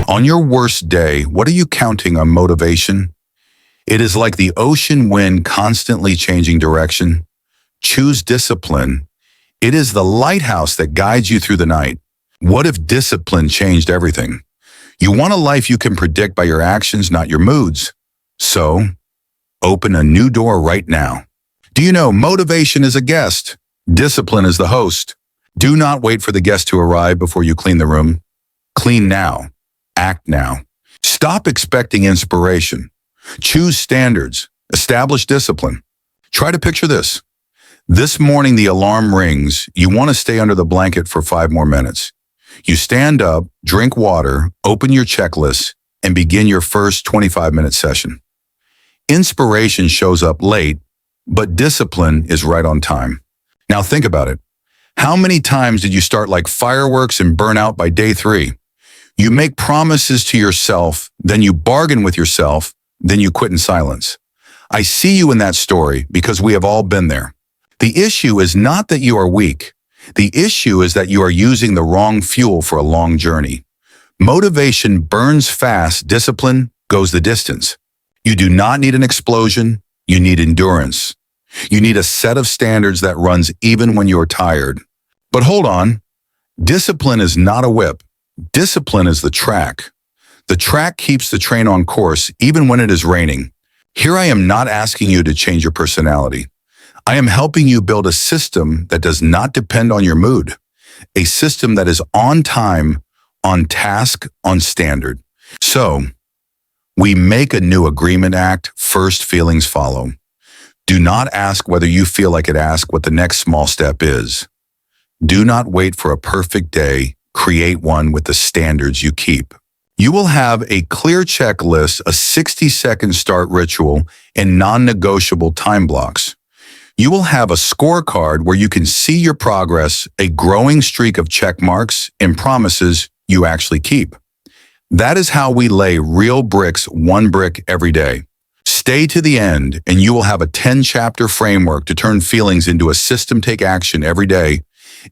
On your worst day, what are you counting on motivation? It is like the ocean wind constantly changing direction. Choose discipline. It is the lighthouse that guides you through the night. What if discipline changed everything? You want a life you can predict by your actions, not your moods. So, open a new door right now. Do you know motivation is a guest? Discipline is the host. Do not wait for the guest to arrive before you clean the room. Clean now. Act now. Stop expecting inspiration. Choose standards. Establish discipline. Try to picture this. This morning the alarm rings. You want to stay under the blanket for 5 more minutes. You stand up, drink water, open your checklist, and begin your first 25-minute session. Inspiration shows up late, but discipline is right on time. Now think about it. How many times did you start like fireworks and burn out by day 3? You make promises to yourself, then you bargain with yourself, then you quit in silence. I see you in that story because we have all been there. The issue is not that you are weak. The issue is that you are using the wrong fuel for a long journey. Motivation burns fast, discipline goes the distance. You do not need an explosion, you need endurance. You need a set of standards that runs even when you're tired. But hold on, discipline is not a whip. Discipline is the track. The track keeps the train on course even when it is raining. Here I am not asking you to change your personality. I am helping you build a system that does not depend on your mood. A system that is on time, on task, on standard. So, we make a new agreement act, first feelings follow. Do not ask whether you feel like it, ask what the next small step is. Do not wait for a perfect day, create one with the standards you keep. You will have a clear checklist, a 60-second start ritual, and non-negotiable time blocks. You will have a scorecard where you can see your progress, a growing streak of check marks and promises you actually keep. That is how we lay real bricks, 1 brick every day. Stay to the end and you will have a 10-chapter framework to turn feelings into a system, take action every day,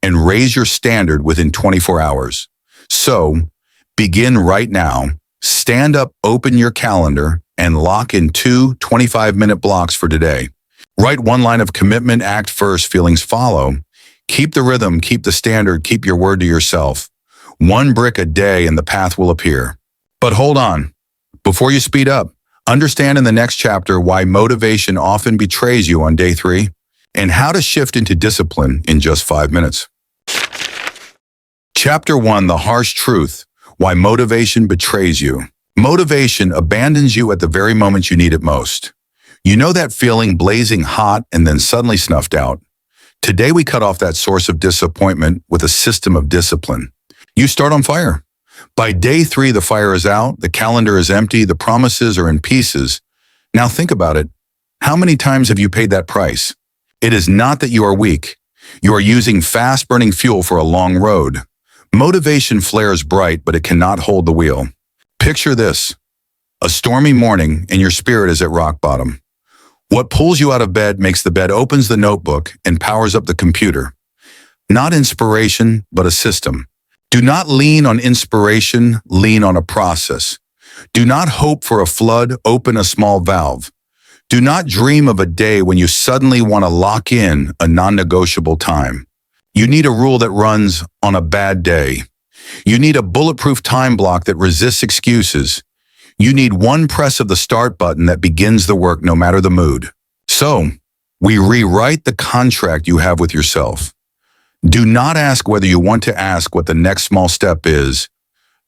and raise your standard within 24 hours. So, begin right now. Stand up, open your calendar, and lock in 2 25-minute blocks for today. Write 1 line of commitment, act first, feelings follow. Keep the rhythm, keep the standard, keep your word to yourself. 1 brick a day and the path will appear. But hold on. Before you speed up, understand in the next chapter why motivation often betrays you on day 3 and how to shift into discipline in just 5 minutes. Chapter 1, the harsh truth, why motivation betrays you. Motivation abandons you at the very moment you need it most. You know that feeling, blazing hot and then suddenly snuffed out? Today we cut off that source of disappointment with a system of discipline. You start on fire. By day 3, the fire is out, the calendar is empty, the promises are in pieces. Now think about it. How many times have you paid that price? It is not that you are weak. You are using fast-burning fuel for a long road. Motivation flares bright, but it cannot hold the wheel. Picture this. A stormy morning and your spirit is at rock bottom. What pulls you out of bed makes the bed, opens the notebook, and powers up the computer. Not inspiration, but a system. Do not lean on inspiration, lean on a process. Do not hope for a flood, open a small valve. Do not dream of a day when you suddenly want to lock in a non-negotiable time. You need a rule that runs on a bad day. You need a bulletproof time block that resists excuses. You need 1 press of the start button that begins the work no matter the mood. So, we rewrite the contract you have with yourself. Do not ask whether you want to, ask what the next small step is.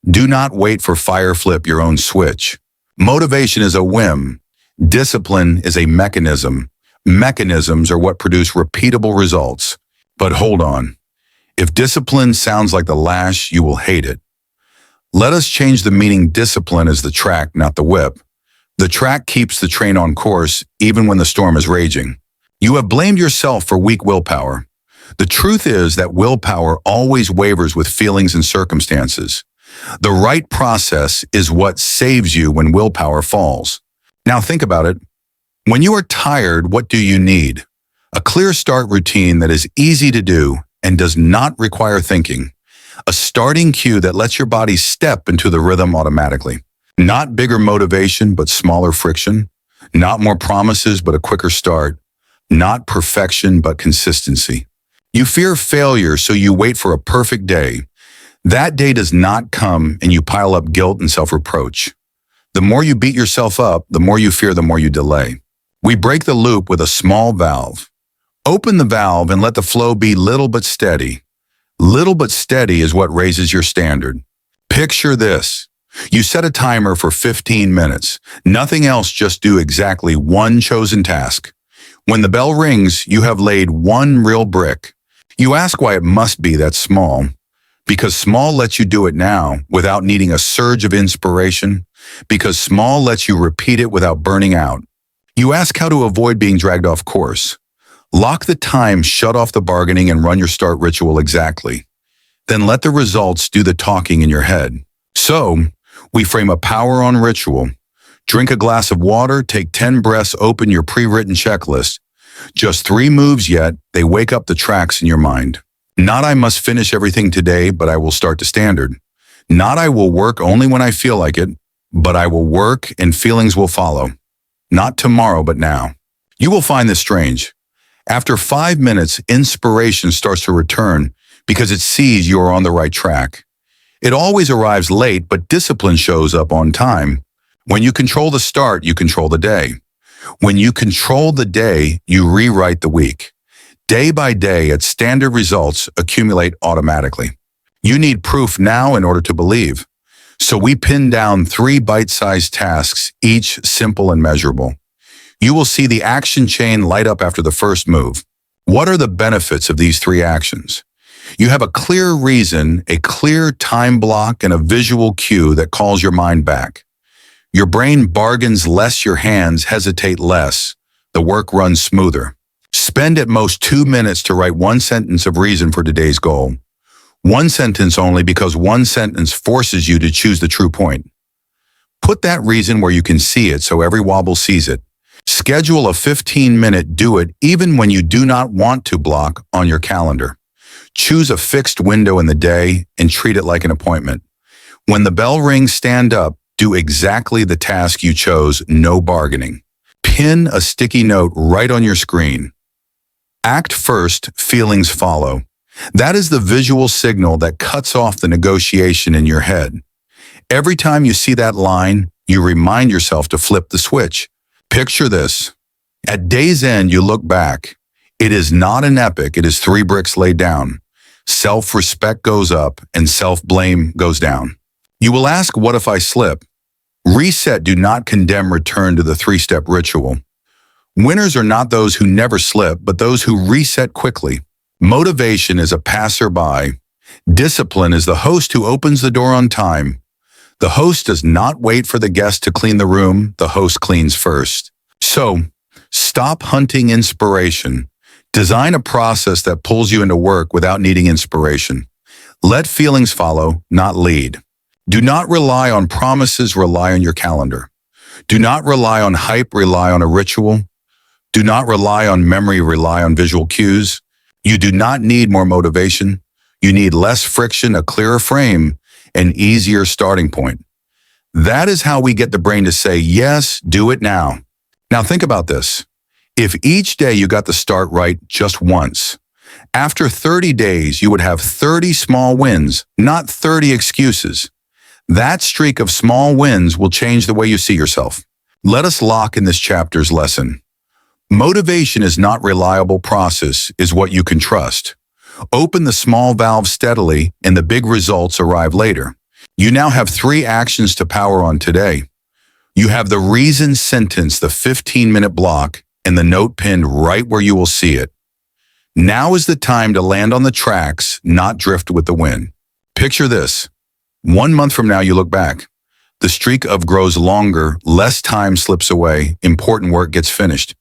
Do not wait for fire, flip your own switch. Motivation is a whim. Discipline is a mechanism. Mechanisms are what produce repeatable results. But hold on. If discipline sounds like the lash, you will hate it. Let us change the meaning. Discipline is the track, not the whip. The track keeps the train on course even when the storm is raging. You have blamed yourself for weak willpower. The truth is that willpower always wavers with feelings and circumstances. The right process is what saves you when willpower falls. Now think about it. When you are tired, what do you need? A clear start routine that is easy to do and does not require thinking. A starting cue that lets your body step into the rhythm automatically. Not bigger motivation, but smaller friction. Not more promises, but a quicker start. Not perfection, but consistency. You fear failure, so you wait for a perfect day. That day does not come, and you pile up guilt and self-reproach. The more you beat yourself up, the more you fear, the more you delay. We break the loop with a small valve. Open the valve and let the flow be little but steady. Little but steady is what raises your standard. Picture this. You set a timer for 15 minutes. Nothing else, just do exactly one chosen task. When the bell rings, you have laid one real brick. You ask why it must be that small. Because small lets you do it now without needing a surge of inspiration. Because small lets you repeat it without burning out. You ask how to avoid being dragged off course. Lock the time, shut off the bargaining, and run your start ritual exactly. Then let the results do the talking in your head. So, we frame a power-on ritual. Drink a glass of water, take 10 breaths, open your pre-written checklist. Just 3 moves yet, they wake up the tracks in your mind. Not I must finish everything today, but I will start the standard. Not I will work only when I feel like it, but I will work and feelings will follow. Not tomorrow, but now. You will find this strange. After 5 minutes, inspiration starts to return because it sees you are on the right track. It always arrives late, but discipline shows up on time. When you control the start, you control the day. When you control the day, you rewrite the week. Day by day, its standard results accumulate automatically. You need proof now in order to believe. So we pin down 3 bite-sized tasks, each simple and measurable. You will see the action chain light up after the first move. What are the benefits of these 3 actions? You have a clear reason, a clear time block, and a visual cue that calls your mind back. Your brain bargains less, your hands hesitate less. The work runs smoother. Spend at most 2 minutes to write 1 sentence of reason for today's goal. 1 sentence only, because 1 sentence forces you to choose the true point. Put that reason where you can see it so every wobble sees it. Schedule a 15-minute do it even when you do not want to block on your calendar. Choose a fixed window in the day and treat it like an appointment. When the bell rings, stand up, do exactly the task you chose, no bargaining. Pin a sticky note right on your screen. Act first, feelings follow. That is the visual signal that cuts off the negotiation in your head. Every time you see that line, you remind yourself to flip the switch. Picture this. At day's end, you look back. It is not an epic, it is 3 bricks laid down. Self-respect goes up and self-blame goes down. You will ask, what if I slip? Reset, do not condemn, return to the 3-step ritual. Winners are not those who never slip, but those who reset quickly. Motivation is a passerby. Discipline is the host who opens the door on time. The host does not wait for the guest to clean the room, the host cleans first. So, stop hunting inspiration. Design a process that pulls you into work without needing inspiration. Let feelings follow, not lead. Do not rely on promises, rely on your calendar. Do not rely on hype, rely on a ritual. Do not rely on memory, rely on visual cues. You do not need more motivation. You need less friction, a clearer frame, an easier starting point. That is how we get the brain to say, yes, do it now. Now think about this. If each day you got the start right just once, after 30 days, you would have 30 small wins, not 30 excuses. That streak of small wins will change the way you see yourself. Let us lock in this chapter's lesson. Motivation is not reliable, process is what you can trust. Open the small valve steadily and the big results arrive later. You now have 3 actions to power on today. You have the reason sentence, the 15-minute block, and the note pinned right where you will see it. Now is the time to land on the tracks, not drift with the wind. Picture this. 1 month from now, you look back. The streak of grows longer, less time slips away, important work gets finished.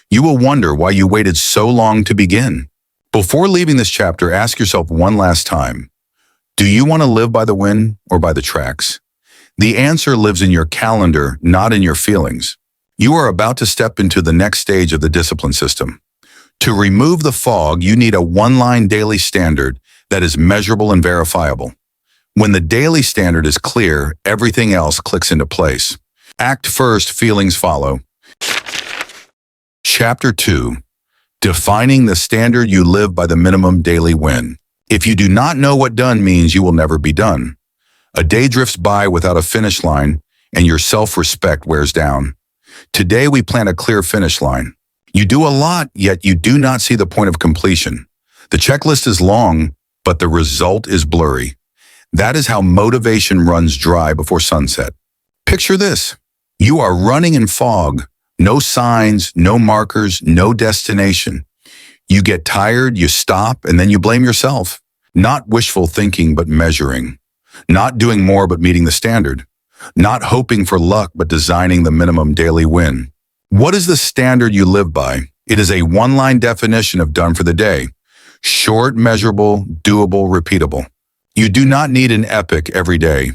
You will wonder why you waited so long to begin. Before leaving this chapter, ask yourself one last time, do you want to live by the wind or by the tracks? The answer lives in your calendar, not in your feelings. You are about to step into the next stage of the discipline system. To remove the fog, you need a 1-line daily standard that is measurable and verifiable. When the daily standard is clear, everything else clicks into place. Act first, feelings follow. Chapter 2. Defining the standard you live by the minimum daily win. If you do not know what done means, you will never be done. A day drifts by without a finish line, and your self-respect wears down. Today, we plan a clear finish line. You do a lot, yet you do not see the point of completion. The checklist is long, but the result is blurry. That is how motivation runs dry before sunset. Picture this. You are running in fog. No signs, no markers, no destination. You get tired, you stop, and then you blame yourself. Not wishful thinking, but measuring. Not doing more, but meeting the standard. Not hoping for luck, but designing the minimum daily win. What is the standard you live by? It is a one-line definition of done for the day. Short, measurable, doable, repeatable. You do not need an epic every day.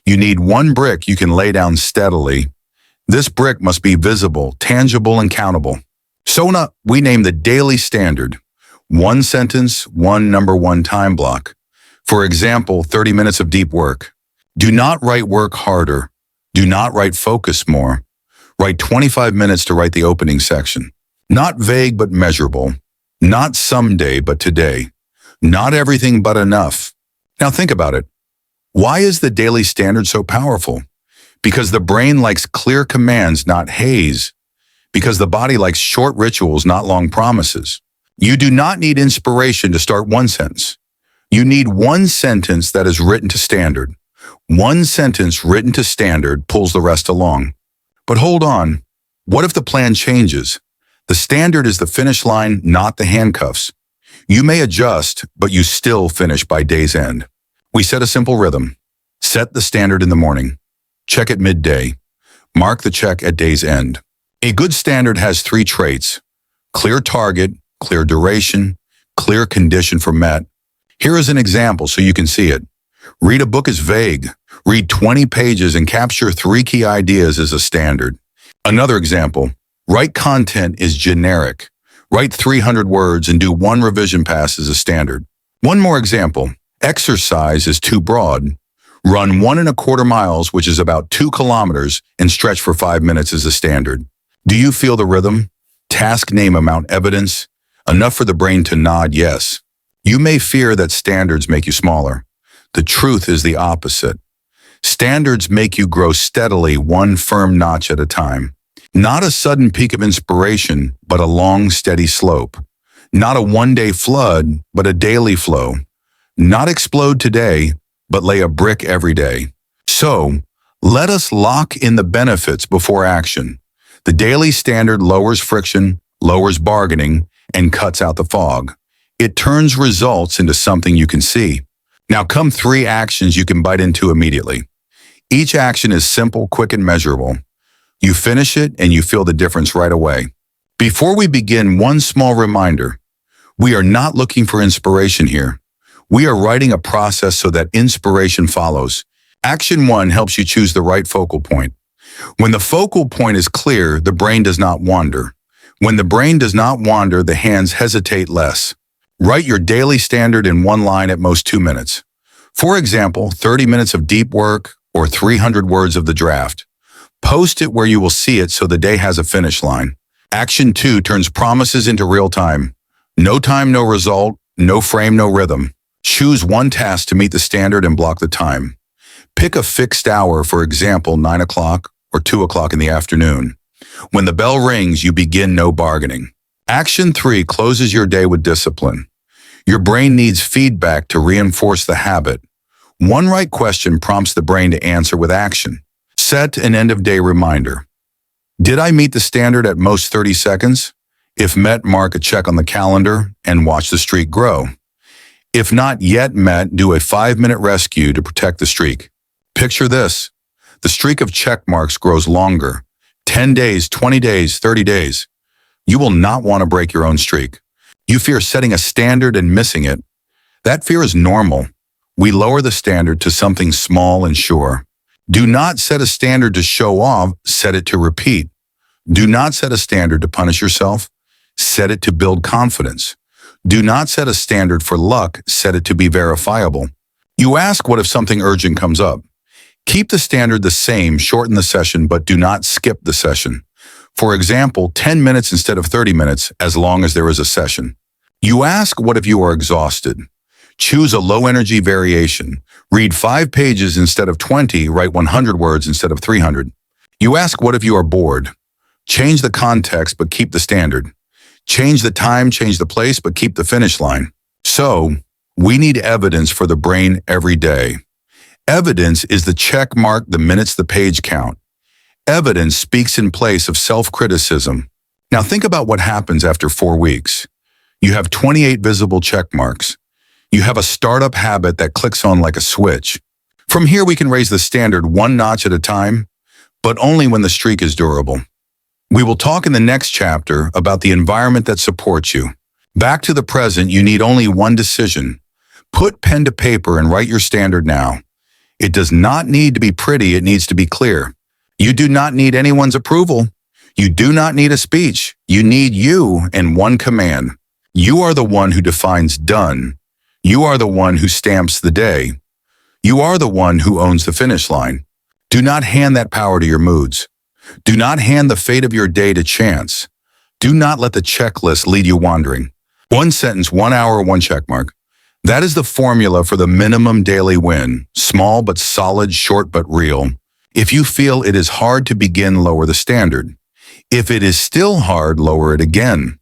You need one brick you can lay down steadily. This brick must be visible, tangible, and countable. So we name the daily standard. One sentence, one time block. For example, 30 minutes of deep work. Do not write work harder. Do not write focus more. Write 25 minutes to write the opening section. Not vague but measurable. Not someday but today. Not everything but enough. Now think about it. Why is the daily standard so powerful? Because the brain likes clear commands, not haze. Because the body likes short rituals, not long promises. You do not need inspiration to start one sentence. You need one sentence that is written to standard. One sentence written to standard pulls the rest along. But hold on. What if the plan changes? The standard is the finish line, not the handcuffs. You may adjust, but you still finish by day's end. We set a simple rhythm. Set the standard in the morning. Check at midday. Mark the check at day's end. A good standard has 3 traits: clear target, clear duration, clear condition for met. Here is an example so you can see it. Read a book is vague. Read 20 pages and capture 3 key ideas as a standard. Another example, write content is generic. Write 300 words and do 1 revision pass as a standard. One more example, exercise is too broad. Run 1.25 miles, which is about 2 kilometers, and stretch for 5 minutes as a standard. Do you feel the rhythm? Task name amount evidence? Enough for the brain to nod yes. You may fear that standards make you smaller. The truth is the opposite. Standards make you grow steadily, one firm notch at a time. Not a sudden peak of inspiration, but a long, steady slope. Not a one-day flood, but a daily flow. Not explode today, but lay a brick every day. So, let us lock in the benefits before action. The daily standard lowers friction, lowers bargaining, and cuts out the fog. It turns results into something you can see. Now come 3 actions you can bite into immediately. Each action is simple, quick, and measurable. You finish it and you feel the difference right away. Before we begin, one small reminder. We are not looking for inspiration here. We are writing a process so that inspiration follows. Action 1 helps you choose the right focal point. When the focal point is clear, the brain does not wander. When the brain does not wander, the hands hesitate less. Write your daily standard in 1 line at most 2 minutes. For example, 30 minutes of deep work or 300 words of the draft. Post it where you will see it so the day has a finish line. Action 2 turns promises into real time. No time, no result. No frame, no rhythm. Choose one task to meet the standard and block the time. Pick a fixed hour, for example, 9 o'clock or 2 o'clock in the afternoon. When the bell rings, you begin no bargaining. Action 3 closes your day with discipline. Your brain needs feedback to reinforce the habit. One right question prompts the brain to answer with action. Set an end-of-day reminder. Did I meet the standard at most 30 seconds? If met, mark a check on the calendar and watch the streak grow. If not yet met, do a 5-minute rescue to protect the streak. Picture this. The streak of check marks grows longer. 10 days, 20 days, 30 days. You will not want to break your own streak. You fear setting a standard and missing it. That fear is normal. We lower the standard to something small and sure. Do not set a standard to show off, set it to repeat. Do not set a standard to punish yourself. Set it to build confidence. Do not set a standard for luck, set it to be verifiable. You ask, what if something urgent comes up? Keep the standard the same, shorten the session, but do not skip the session. For example, 10 minutes instead of 30 minutes, as long as there is a session. You ask, what if you are exhausted? Choose a low-energy variation. Read 5 pages instead of 20, write 100 words instead of 300. You ask, what if you are bored? Change the context, but keep the standard. Change the time, change the place, but keep the finish line. So, we need evidence for the brain every day. Evidence is the check mark, the minutes, the page count. Evidence speaks in place of self-criticism. Now think about what happens after 4 weeks. You have 28 visible check marks. You have a startup habit that clicks on like a switch. From here, we can raise the standard 1 notch at a time, but only when the streak is durable. We will talk in the next chapter about the environment that supports you. Back to the present, you need only one decision. Put pen to paper and write your standard now. It does not need to be pretty, it needs to be clear. You do not need anyone's approval. You do not need a speech. You need you and one command. You are the one who defines done. You are the one who stamps the day. You are the one who owns the finish line. Do not hand that power to your moods. Do not hand the fate of your day to chance. Do not let the checklist lead you wandering. 1 sentence, 1 hour, 1 check mark. That is the formula for the minimum daily win. Small but solid, short but real. If you feel it is hard to begin, lower the standard. If it is still hard, lower it again.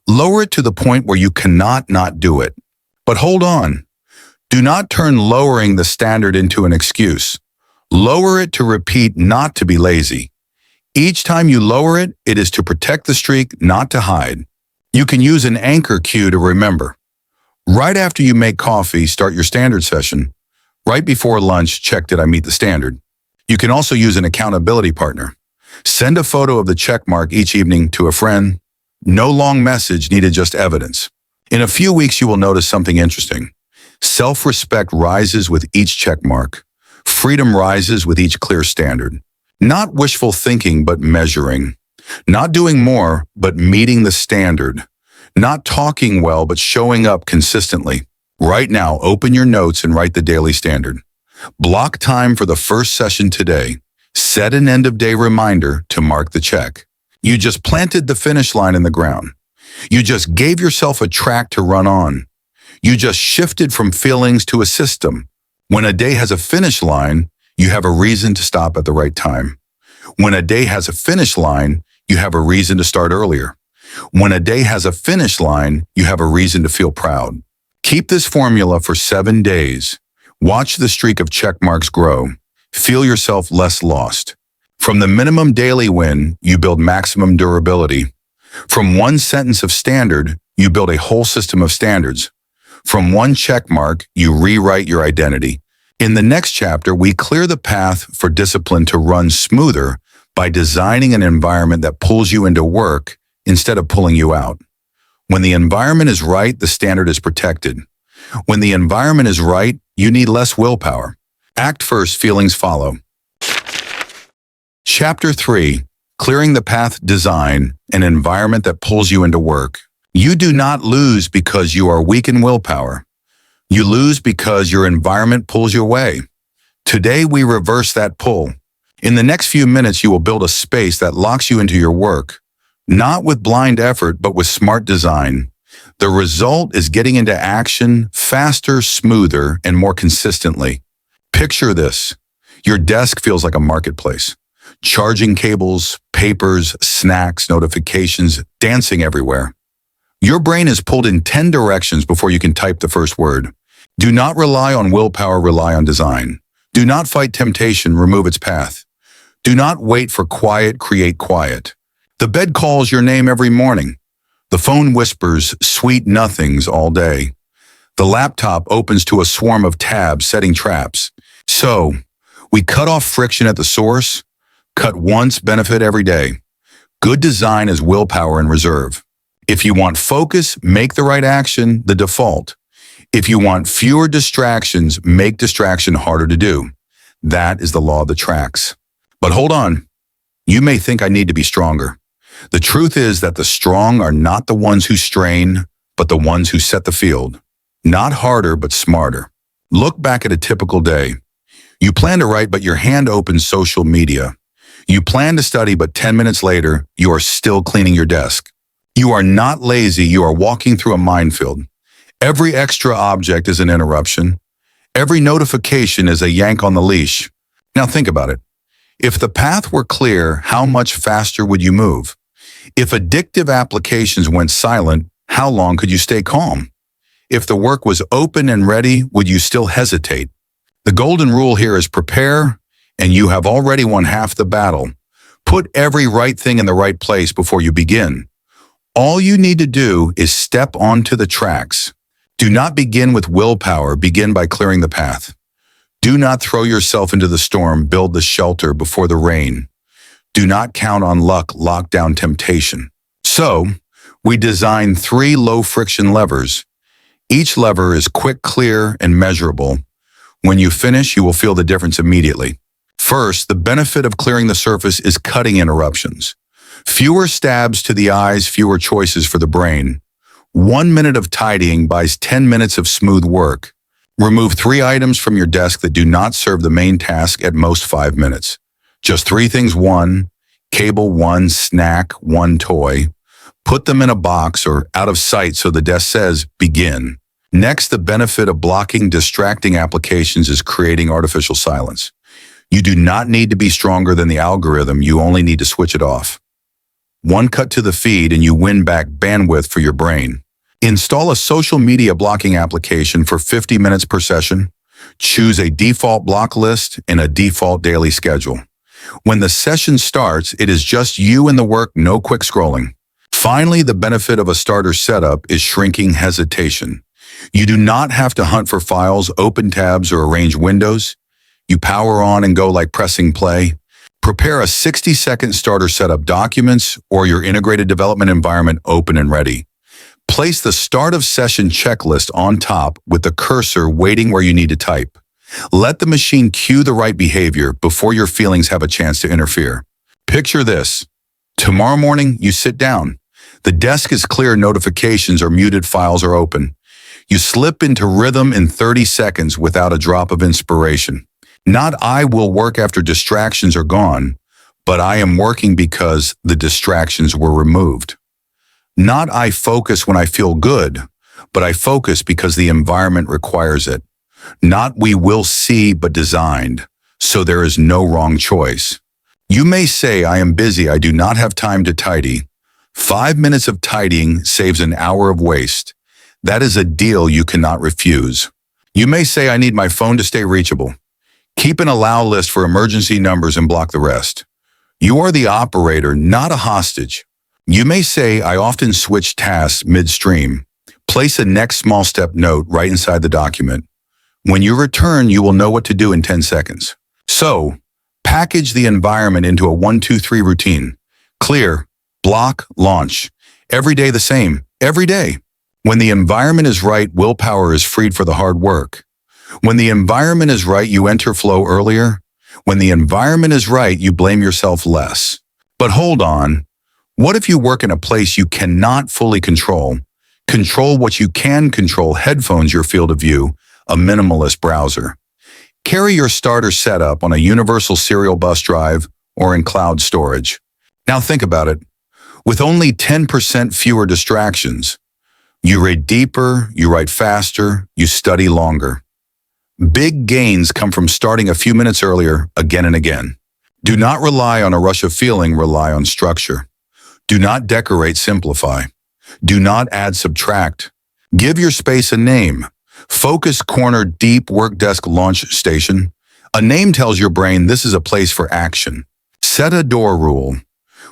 Lower it to the point where you cannot not do it. But hold on. Do not turn lowering the standard into an excuse. Lower it to repeat, not to be lazy. Each time you lower it, it is to protect the streak, not to hide. You can use an anchor cue to remember. Right after you make coffee, start your standard session. Right before lunch, check, did I meet the standard? You can also use an accountability partner. Send a photo of the check mark each evening to a friend. No long message needed, just evidence. In a few weeks, you will notice something interesting. Self-respect rises with each check mark. Freedom rises with each clear standard. Not wishful thinking, but measuring. Not doing more, but meeting the standard. Not talking well, but showing up consistently. Right now, open your notes and write the daily standard. Block time for the first session today. Set an end-of-day reminder to mark the check. You just planted the finish line in the ground. You just gave yourself a track to run on. You just shifted from feelings to a system. When a day has a finish line, you have a reason to stop at the right time. When a day has a finish line, you have a reason to start earlier. When a day has a finish line, you have a reason to feel proud. Keep this formula for 7 days. Watch the streak of check marks grow. Feel yourself less lost. From the minimum daily win, you build maximum durability. From 1 sentence of standard, you build a whole system of standards. From 1 check mark, you rewrite your identity. In the next chapter, we clear the path for discipline to run smoother by designing an environment that pulls you into work instead of pulling you out. When the environment is right, the standard is protected. When the environment is right, you need less willpower. Act first, feelings follow. Chapter 3, Clearing the Path Design, an environment that pulls you into work. You do not lose because you are weak in willpower. You lose because your environment pulls you away. Today, we reverse that pull. In the next few minutes, you will build a space that locks you into your work, not with blind effort, but with smart design. The result is getting into action faster, smoother, and more consistently. Picture this. Your desk feels like a marketplace. Charging cables, papers, snacks, notifications, dancing everywhere. Your brain is pulled in 10 directions before you can type the first word. Do not rely on willpower, rely on design. Do not fight temptation, remove its path. Do not wait for quiet, create quiet. The bed calls your name every morning. The phone whispers sweet nothings all day. The laptop opens to a swarm of tabs setting traps. So, we cut off friction at the source. Cut once, benefit every day. Good design is willpower in reserve. If you want focus, make the right action the default. If you want fewer distractions, make distraction harder to do. That is the law of the tracks. But hold on. You may think I need to be stronger. The truth is that the strong are not the ones who strain. but the ones who set the field. Not harder, but smarter. Look back at a typical day. You plan to write, but your hand opens social media. You plan to study, but 10 minutes later, you are still cleaning your desk. You are not lazy, you are walking through a minefield. Every extra object is an interruption. Every notification is a yank on the leash. Now think about it. If the path were clear, how much faster would you move? If addictive applications went silent, how long could you stay calm? If the work was open and ready, would you still hesitate? The golden rule here is prepare, and you have already won half the battle. Put every right thing in the right place before you begin. All you need to do is step onto the tracks. Do not begin with willpower, begin by clearing the path. Do not throw yourself into the storm, build the shelter before the rain. Do not count on luck, lock down temptation. So, we designed 3 low-friction levers. Each lever is quick, clear, and measurable. When you finish, you will feel the difference immediately. First, the benefit of clearing the surface is cutting interruptions. Fewer stabs to the eyes, fewer choices for the brain. 1 minute of tidying buys 10 minutes of smooth work. Remove 3 items from your desk that do not serve the main task at most 5 minutes. Just 3 things: 1 cable, 1 snack, 1 toy. Put them in a box or out of sight so the desk says, begin. Next, the benefit of blocking distracting applications is creating artificial silence. You do not need to be stronger than the algorithm, you only need to switch it off. 1 cut to the feed and you win back bandwidth for your brain. Install a social media blocking application for 50 minutes per session. Choose a default block list and a default daily schedule. When the session starts, it is just you and the work, no quick scrolling. Finally, the benefit of a starter setup is shrinking hesitation. You do not have to hunt for files, open tabs, or arrange windows. You power on and go like pressing play. Prepare a 60-second starter setup, documents or your integrated development environment open and ready. Place the start of session checklist on top with the cursor waiting where you need to type. Let the machine cue the right behavior before your feelings have a chance to interfere. Picture this. Tomorrow morning, you sit down. The desk is clear, notifications are muted, files are open. You slip into rhythm in 30 seconds without a drop of inspiration. Not I will work after distractions are gone, but I am working because the distractions were removed. Not I focus when I feel good, but I focus because the environment requires it. Not we will see, but designed, so there is no wrong choice. You may say, I am busy, I do not have time to tidy. 5 minutes of tidying saves an hour of waste. That is a deal you cannot refuse. You may say, I need my phone to stay reachable. Keep an allow list for emergency numbers and block the rest. You are the operator, not a hostage. You may say, I often switch tasks midstream. Place a next small step note right inside the document. When you return, you will know what to do in 10 seconds. So, package the environment into a 1-2-3 routine. Clear, block, launch. Every day the same, every day. When the environment is right, willpower is freed for the hard work. When the environment is right, you enter flow earlier. When the environment is right, you blame yourself less. But hold on. What if you work in a place you cannot fully control? Control what you can control: headphones, your field of view, a minimalist browser. Carry your starter setup on a universal serial bus drive or in cloud storage. Now think about it. With only 10% fewer distractions, you read deeper, you write faster, you study longer. Big gains come from starting a few minutes earlier, again and again. Do not rely on a rush of feeling, rely on structure. Do not decorate, simplify. Do not add, subtract. Give your space a name. Focus, corner, deep, work desk, launch station. A name tells your brain this is a place for action. Set a door rule.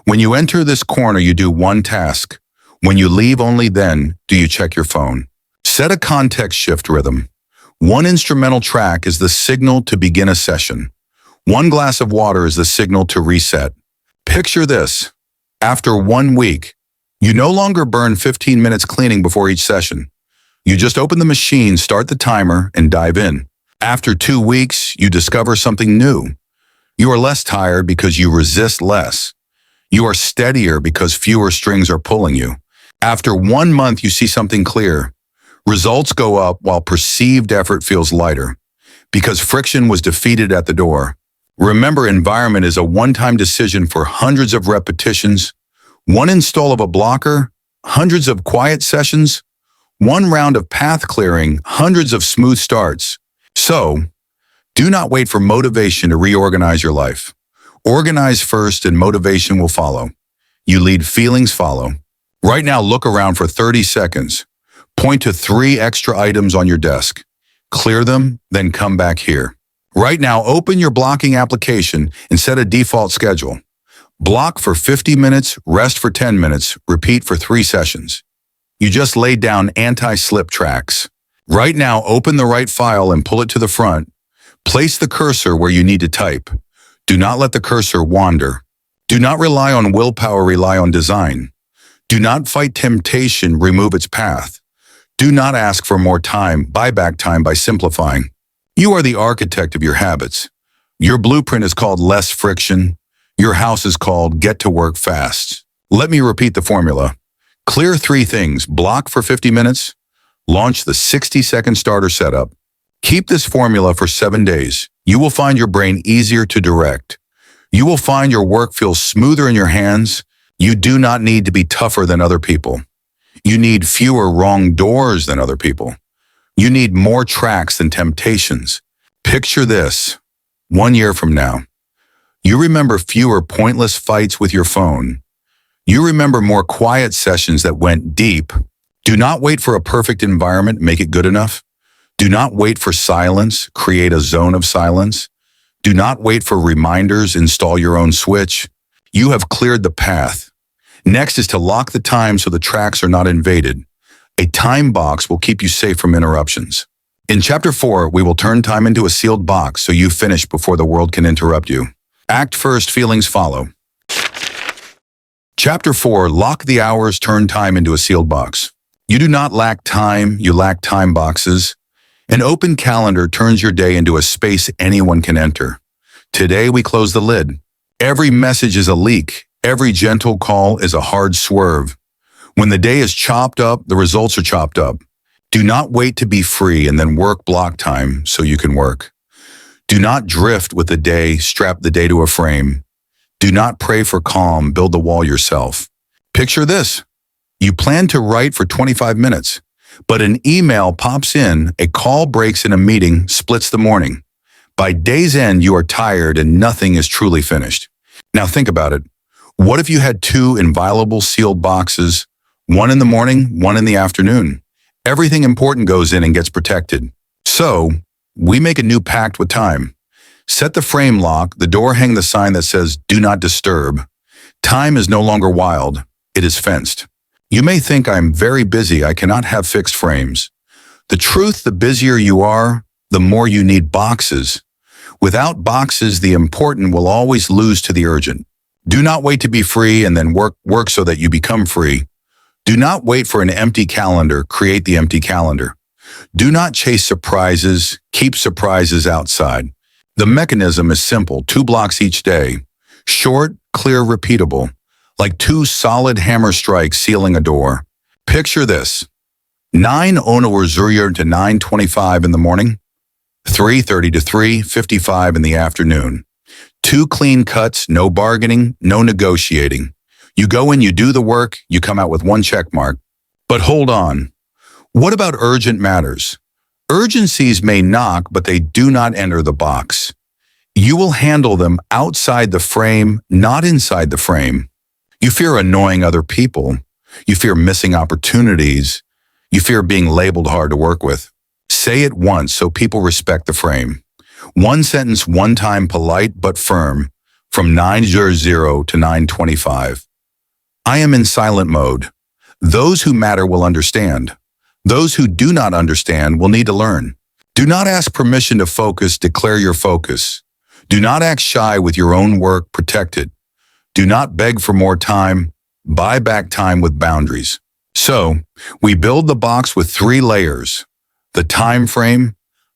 When you enter this corner, you do 1 task. When you leave, only then do you check your phone. Set a context shift rhythm. 1 instrumental track is the signal to begin a session. 1 glass of water is the signal to reset. Picture this. After 1 week, you no longer burn 15 minutes cleaning before each session. You just open the machine, start the timer, and dive in. After 2 weeks, you discover something new. You are less tired because you resist less. You are steadier because fewer strings are pulling you. After 1 month, you see something clear. Results go up while perceived effort feels lighter because friction was defeated at the door. Remember, environment is a one-time decision for hundreds of repetitions, one install of a blocker, hundreds of quiet sessions, one round of path clearing, hundreds of smooth starts. So, do not wait for motivation to reorganize your life. Organize first and motivation will follow. You lead, feelings follow. Right now, look around for 30 seconds. Point to 3 extra items on your desk. Clear them, then come back here. Right now, open your blocking application and set a default schedule. Block for 50 minutes, rest for 10 minutes, repeat for 3 sessions. You just laid down anti-slip tracks. Right now, open the right file and pull it to the front. Place the cursor where you need to type. Do not let the cursor wander. Do not rely on willpower, rely on design. Do not fight temptation, remove its path. Do not ask for more time, buy back time by simplifying. You are the architect of your habits. Your blueprint is called less friction. Your house is called get to work fast. Let me repeat the formula. Clear 3 things, block for 50 minutes, launch the 60-second starter setup. Keep this formula for 7 days. You will find your brain easier to direct. You will find your work feels smoother in your hands. You do not need to be tougher than other people. You need fewer wrong doors than other people. You need more tracks than temptations. Picture this. 1 year from now, you remember fewer pointless fights with your phone. You remember more quiet sessions that went deep. Do not wait for a perfect environment, make it good enough. Do not wait for silence, create a zone of silence. Do not wait for reminders, install your own switch. You have cleared the path. Next is to lock the time so the tracks are not invaded. A time box will keep you safe from interruptions. In Chapter 4, we will turn time into a sealed box so you finish before the world can interrupt you. Act first, feelings follow. Chapter 4, lock the hours, turn time into a sealed box. You do not lack time, you lack time boxes. An open calendar turns your day into a space anyone can enter. Today we close the lid. Every message is a leak. Every gentle call is a hard swerve. When the day is chopped up, the results are chopped up. Do not wait to be free and then work block time so you can work. Do not drift with the day, strap the day to a frame. Do not pray for calm, build the wall yourself. Picture this. You plan to write for 25 minutes, but an email pops in, a call breaks in a meeting, splits the morning. By day's end, you are tired and nothing is truly finished. Now think about it. What if you had 2 inviolable sealed boxes, one in the morning, one in the afternoon? Everything important goes in and gets protected. So, we make a new pact with time. Set the frame lock, the door hang the sign that says, do not disturb. Time is no longer wild, it is fenced. You may think I'm very busy, I cannot have fixed frames. The truth, the busier you are, the more you need boxes. Without boxes, the important will always lose to the urgent. Do not wait to be free and then work so that you become free. Do not wait for an empty calendar, create the empty calendar. Do not chase surprises, keep surprises outside. The mechanism is simple, 2 blocks each day. Short, clear, repeatable. Like 2 solid hammer strikes sealing a door. Picture this. 9 Uhr to 9:25 in the morning. 3:30 to 3:55 in the afternoon. 2 clean cuts, no bargaining, no negotiating. You go in, you do the work, you come out with 1 check mark. But hold on. What about urgent matters? Urgencies may knock, but they do not enter the box. You will handle them outside the frame, not inside the frame. You fear annoying other people. You fear missing opportunities. You fear being labeled hard to work with. Say it once so people respect the frame. 1 sentence, 1 time, polite but firm, from 9:00 to 9:25. I am in silent mode. Those who matter will understand. Those who do not understand will need to learn. Do not ask permission to focus, declare your focus. Do not act shy with your own work, protect it. Do not beg for more time, buy back time with boundaries. So, we build the box with 3 layers. The time frame,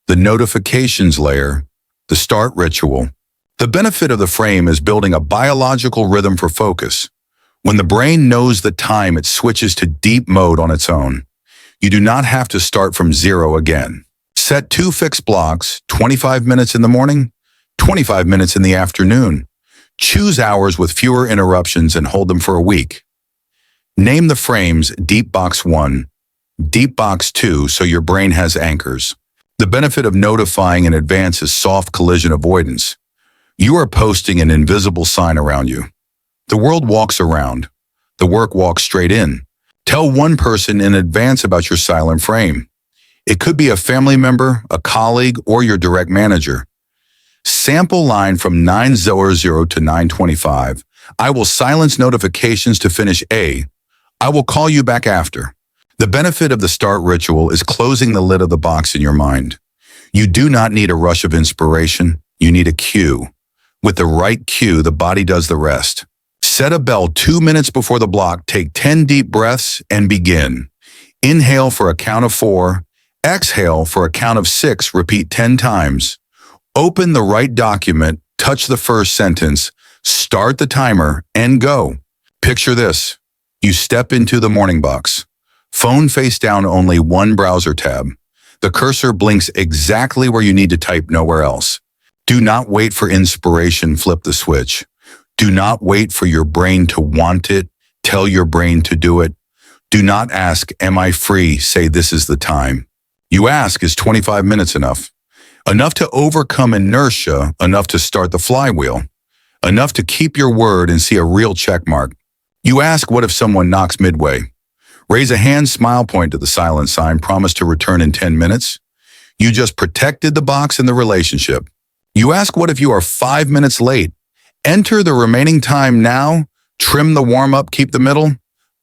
the notifications layer, the start ritual. The benefit of the frame is building a biological rhythm for focus. When the brain knows the time, it switches to deep mode on its own. You do not have to start from zero again. Set 2 fixed blocks, 25 minutes in the morning, 25 minutes in the afternoon. Choose hours with fewer interruptions and hold them for a week. Name the frames Deep Box 1, Deep Box 2 so your brain has anchors. The benefit of notifying in advance is soft collision avoidance. You are posting an invisible sign around you. The world walks around. The work walks straight in. Tell one person in advance about your silent frame. It could be a family member, a colleague, or your direct manager. Sample line from 9:00 to 9:25. I will silence notifications to finish A. I will call you back after. The benefit of the start ritual is closing the lid of the box in your mind. You do not need a rush of inspiration. You need a cue. With the right cue, the body does the rest. Set a bell 2 minutes before the block. Take 10 deep breaths and begin. Inhale for a count of 4. Exhale for a count of 6. Repeat 10 times. Open the right document, touch the first sentence, start the timer, and go. Picture this. You step into the morning box. Phone face down, only one browser tab. The cursor blinks exactly where you need to type, nowhere else. Do not wait for inspiration, flip the switch. Do not wait for your brain to want it, tell your brain to do it. Do not ask, am I free? Say, this is the time. You ask, is 25 minutes enough? Enough to overcome inertia, enough to start the flywheel. Enough to keep your word and see a real check mark. You ask, what if someone knocks midway? Raise a hand, smile, point to the silent sign, promise to return in 10 minutes. You just protected the box and the relationship. You ask, what if you are 5 minutes late? Enter the remaining time now, trim the warm-up, keep the middle.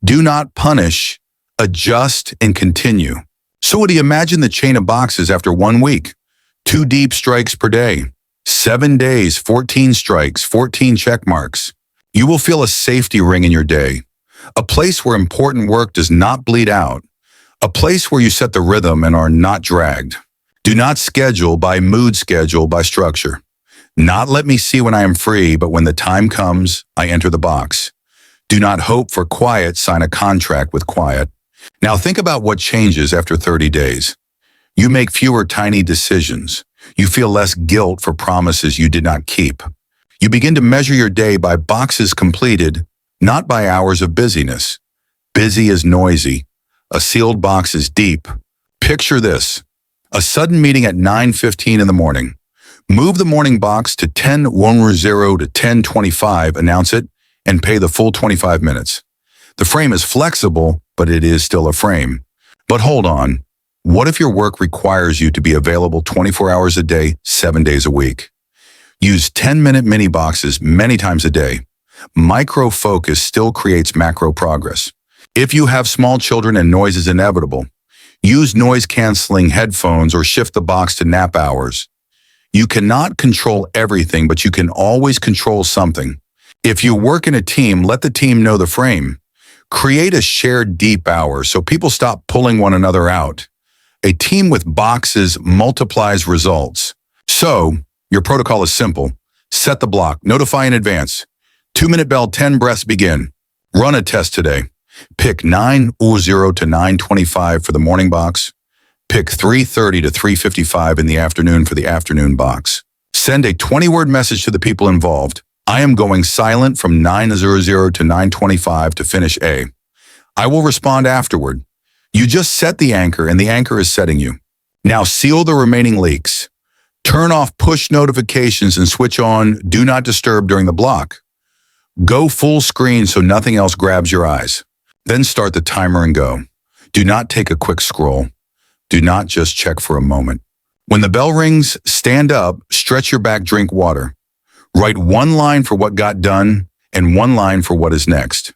Do not punish, adjust, and continue. So would you imagine the chain of boxes after 1 week? 2 deep strikes per day. 7 days, 14 strikes, 14 check marks. You will feel a safety ring in your day. A place where important work does not bleed out. A place where you set the rhythm and are not dragged. Do not schedule by mood, schedule by structure. Not let me see when I am free, but when the time comes, I enter the box. Do not hope for quiet, sign a contract with quiet. Now think about what changes after 30 days. You make fewer tiny decisions. You feel less guilt for promises you did not keep. You begin to measure your day by boxes completed, not by hours of busyness. Busy is noisy. A sealed box is deep. Picture this. A sudden meeting at 9:15 in the morning. Move the morning box to 10:10 to 10:25, announce it, and pay the full 25 minutes. The frame is flexible, but it is still a frame. But hold on. What if your work requires you to be available 24 hours a day, 7 days a week? Use 10-minute mini boxes many times a day. Micro focus still creates macro progress. If you have small children and noise is inevitable, use noise-canceling headphones or shift the box to nap hours. You cannot control everything, but you can always control something. If you work in a team, let the team know the frame. Create a shared deep hour so people stop pulling one another out. A team with boxes multiplies results. So, your protocol is simple. Set the block. Notify in advance. 2-minute bell, 10 breaths, begin. Run a test today. Pick 9:00 to 9:25 for the morning box. Pick 3:30 to 3:55 in the afternoon for the afternoon box. Send a 20-word message to the people involved. I am going silent from 9:00 to 9:25 to finish A. I will respond afterward. You just set the anchor and the anchor is setting you. Now seal the remaining leaks. Turn off push notifications and switch on Do Not Disturb during the block. Go full screen so nothing else grabs your eyes. Then start the timer and go. Do not take a quick scroll. Do not just check for a moment. When the bell rings, stand up, stretch your back, drink water. Write 1 line for what got done and 1 line for what is next.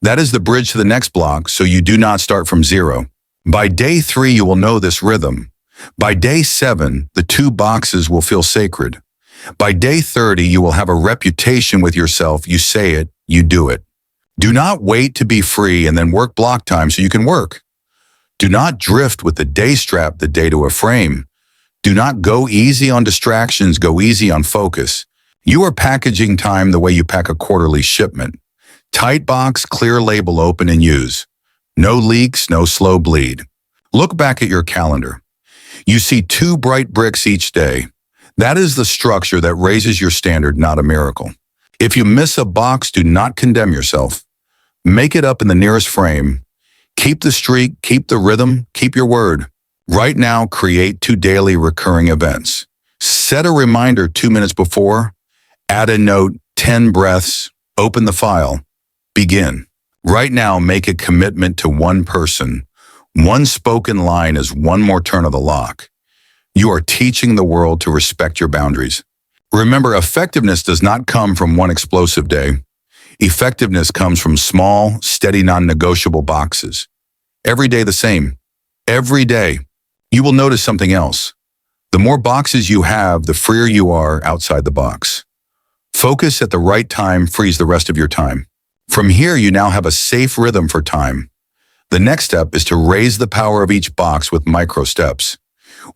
That is the bridge to the next block, so you do not start from zero. By day 3, you will know this rhythm. By day 7, the 2 boxes will feel sacred. By day 30, you will have a reputation with yourself. You say it, you do it. Do not wait to be free and then work block time so you can work. Do not drift with the day strap the day to a frame. Do not go easy on distractions, go easy on focus. You are packaging time the way you pack a quarterly shipment. Tight box, clear label, open and use. No leaks, no slow bleed. Look back at your calendar. You see 2 bright bricks each day. That is the structure that raises your standard, not a miracle. If you miss a box, do not condemn yourself. Make it up in the nearest frame. Keep the streak, keep the rhythm, keep your word. Right now, create 2 daily recurring events. Set a reminder 2 minutes before. Add a note, 10 breaths. Open the file. Begin. Right now, make a commitment to one person. One spoken line is one more turn of the lock. You are teaching the world to respect your boundaries. Remember, effectiveness does not come from one explosive day. Effectiveness comes from small, steady, non-negotiable boxes. Every day the same. Every day. You will notice something else. The more boxes you have, the freer you are outside the box. Focus at the right time frees the rest of your time. From here, you now have a safe rhythm for time. The next step is to raise the power of each box with micro steps.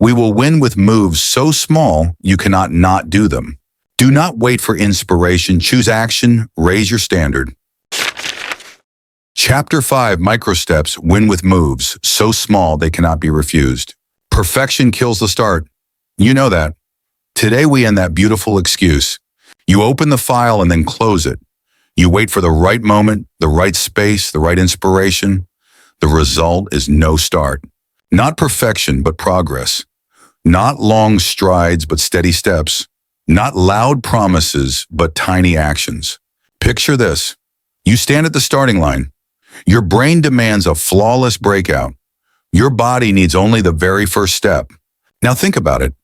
We will win with moves so small you cannot not do them. Do not wait for inspiration. Choose action. Raise your standard. Chapter 5, Micro Steps, win with moves so small they cannot be refused. Perfection kills the start. You know that. Today we end that beautiful excuse. You open the file and then close it. You wait for the right moment, the right space, the right inspiration. The result is no start. Not perfection, but progress. Not long strides, but steady steps. Not loud promises, but tiny actions. Picture this. You stand at the starting line. Your brain demands a flawless breakout. Your body needs only the very first step. Now think about it.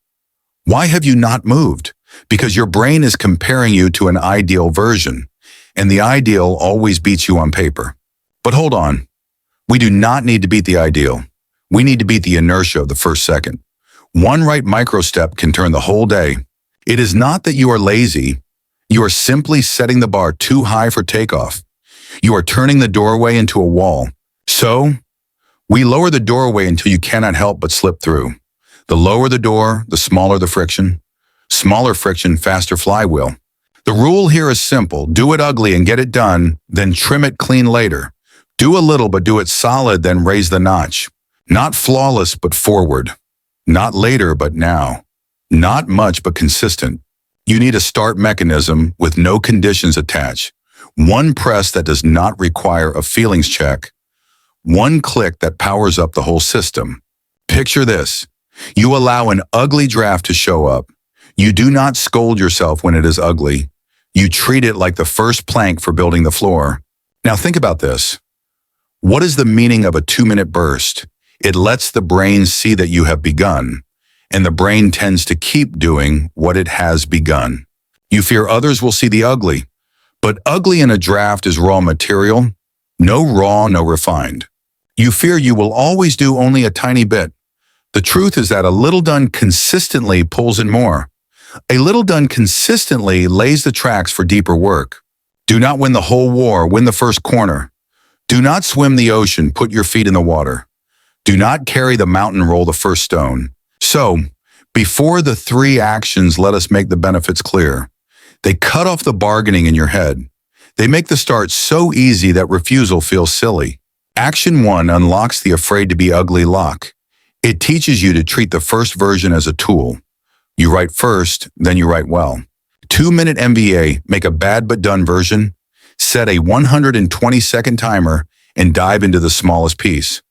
Why have you not moved? Because your brain is comparing you to an ideal version, and the ideal always beats you on paper. But hold on. We do not need to beat the ideal. We need to beat the inertia of the first second. One right micro step can turn the whole day. It is not that you are lazy. You are simply setting the bar too high for takeoff. You are turning the doorway into a wall. So, we lower the doorway until you cannot help but slip through. The lower the door, the smaller the friction. Smaller friction, faster flywheel. The rule here is simple. Do it ugly and get it done, then trim it clean later. Do a little, but do it solid, then raise the notch. Not flawless, but forward. Not later, but now. Not much, but consistent. You need a start mechanism with no conditions attached. One press that does not require a feelings check. One click that powers up the whole system. Picture this. You allow an ugly draft to show up. You do not scold yourself when it is ugly. You treat it like the first plank for building the floor. Now think about this. What is the meaning of a 2-minute burst? It lets the brain see that you have begun, and the brain tends to keep doing what it has begun. You fear others will see the ugly, but ugly in a draft is raw material. No raw, no refined. You fear you will always do only a tiny bit. The truth is that a little done consistently pulls in more. A little done consistently lays the tracks for deeper work. Do not win the whole war, win the first corner. Do not swim the ocean, put your feet in the water. Do not carry the mountain, roll the first stone. So, before the 3 actions, let us make the benefits clear. They cut off the bargaining in your head. They make the start so easy that refusal feels silly. Action 1 unlocks the afraid to be ugly lock. It teaches you to treat the first version as a tool. You write first, then you write well. 2-minute MVA, make a bad but done version. Set a 120-second timer and dive into the smallest piece.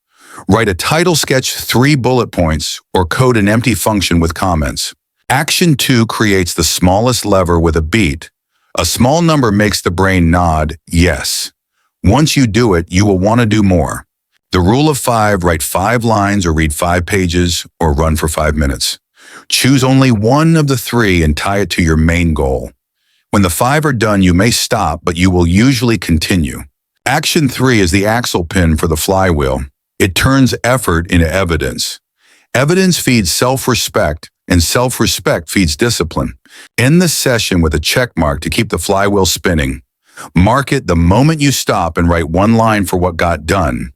Write a title sketch, 3 bullet points, or code an empty function with comments. Action 2 creates the smallest lever with a beat. A small number makes the brain nod, yes. Once you do it, you will want to do more. The rule of 5, write 5 lines or read 5 pages or run for 5 minutes. Choose only one of the 3 and tie it to your main goal. When the 5 are done, you may stop, but you will usually continue. Action 3 is the axle pin for the flywheel. It turns effort into evidence. Evidence feeds self-respect, and self-respect feeds discipline. End the session with a check mark to keep the flywheel spinning. Mark it the moment you stop and write 1 line for what got done.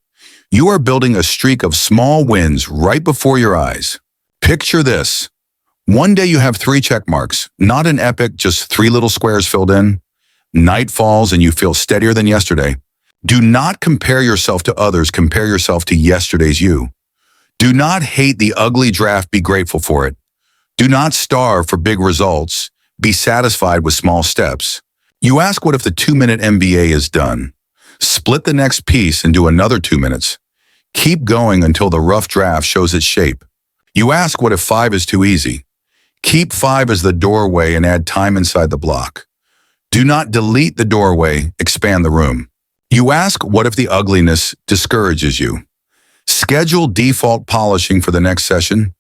You are building a streak of small wins right before your eyes. Picture this. One day you have 3 check marks, not an epic, just 3 little squares filled in. Night falls and you feel steadier than yesterday. Do not compare yourself to others. Compare yourself to yesterday's you. Do not hate the ugly draft. Be grateful for it. Do not starve for big results. Be satisfied with small steps. You ask, what if the 2-minute MBA is done? Split the next piece and do another 2 minutes. Keep going until the rough draft shows its shape. You ask, what if 5 is too easy? Keep 5 as the doorway and add time inside the block. Do not delete the doorway, expand the room. You ask, what if the ugliness discourages you? Schedule default polishing for the next session.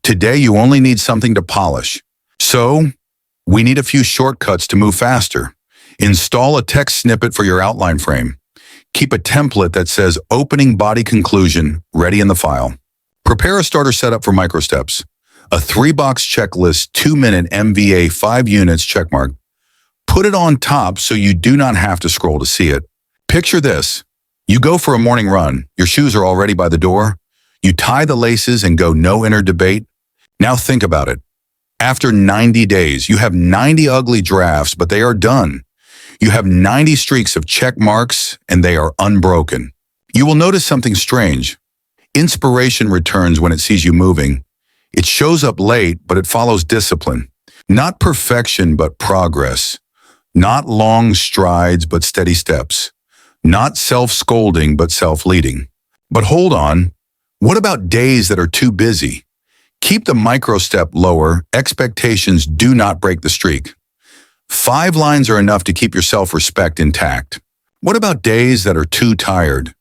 Today you only need something to polish. So, we need a few shortcuts to move faster. Install a text snippet for your outline frame. Keep a template that says opening body conclusion ready in the file. Prepare a starter setup for microsteps. A 3-box checklist, 2-minute MVA, 5 units checkmark. Put it on top so you do not have to scroll to see it. Picture this. You go for a morning run. Your shoes are already by the door. You tie the laces and go no inner debate. Now think about it. After 90 days, you have 90 ugly drafts, but they are done. You have 90 streaks of check marks, and they are unbroken. You will notice something strange. Inspiration returns when it sees you moving. It shows up late, but it follows discipline. Not perfection, but progress. Not long strides, but steady steps. Not self-scolding, but self-leading. But hold on. What about days that are too busy? Keep the micro-step lower. Expectations do not break the streak. 5 lines are enough to keep your self-respect intact. What about days that are too tired?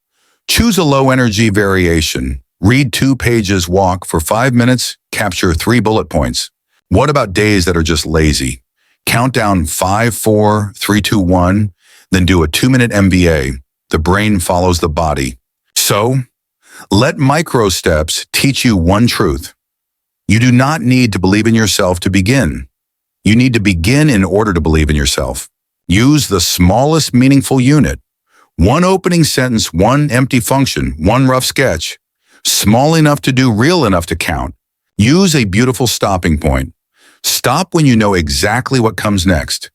Choose a low-energy variation. Read 2 pages, walk for 5 minutes, capture 3 bullet points. What about days that are just lazy? Count down 5, 4, 3, 2, 1, then do a 2-minute MBA. The brain follows the body. So, let micro steps teach you one truth. You do not need to believe in yourself to begin. You need to begin in order to believe in yourself. Use the smallest meaningful unit. 1 opening sentence, 1 empty function, 1 rough sketch. Small enough to do, real enough to count. Use a beautiful stopping point. Stop when you know exactly what comes next.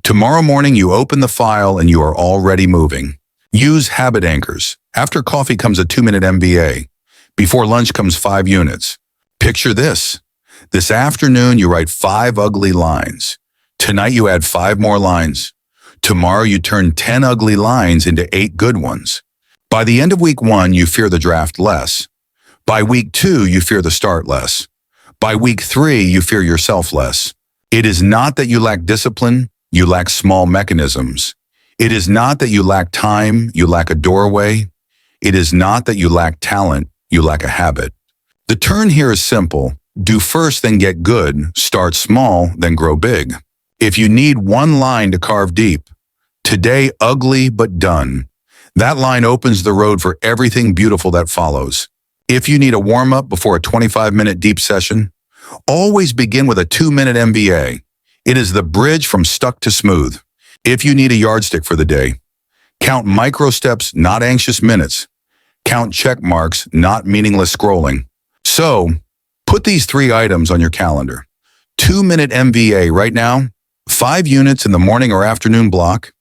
Tomorrow morning you open the file and you are already moving. Use habit anchors. After coffee comes a 2-minute MBA. Before lunch comes 5 units. Picture this. This afternoon you write 5 ugly lines. Tonight you add 5 more lines. Tomorrow you turn 10 ugly lines into 8 good ones. By the end of week 1, you fear the draft less. By week 2, you fear the start less. By week 3, you fear yourself less. It is not that you lack discipline, you lack small mechanisms. It is not that you lack time, you lack a doorway. It is not that you lack talent, you lack a habit. The turn here is simple. Do first, then get good. Start small, then grow big. If you need 1 line to carve deep, today ugly but done. That line opens the road for everything beautiful that follows. If you need a warm-up before a 25-minute deep session, always begin with a 2-minute MBA. It is the bridge from stuck to smooth. If you need a yardstick for the day, count micro steps, not anxious minutes. Count check marks, not meaningless scrolling. So, put these 3 items on your calendar. 2-minute MBA right now, 5 units in the morning or afternoon block.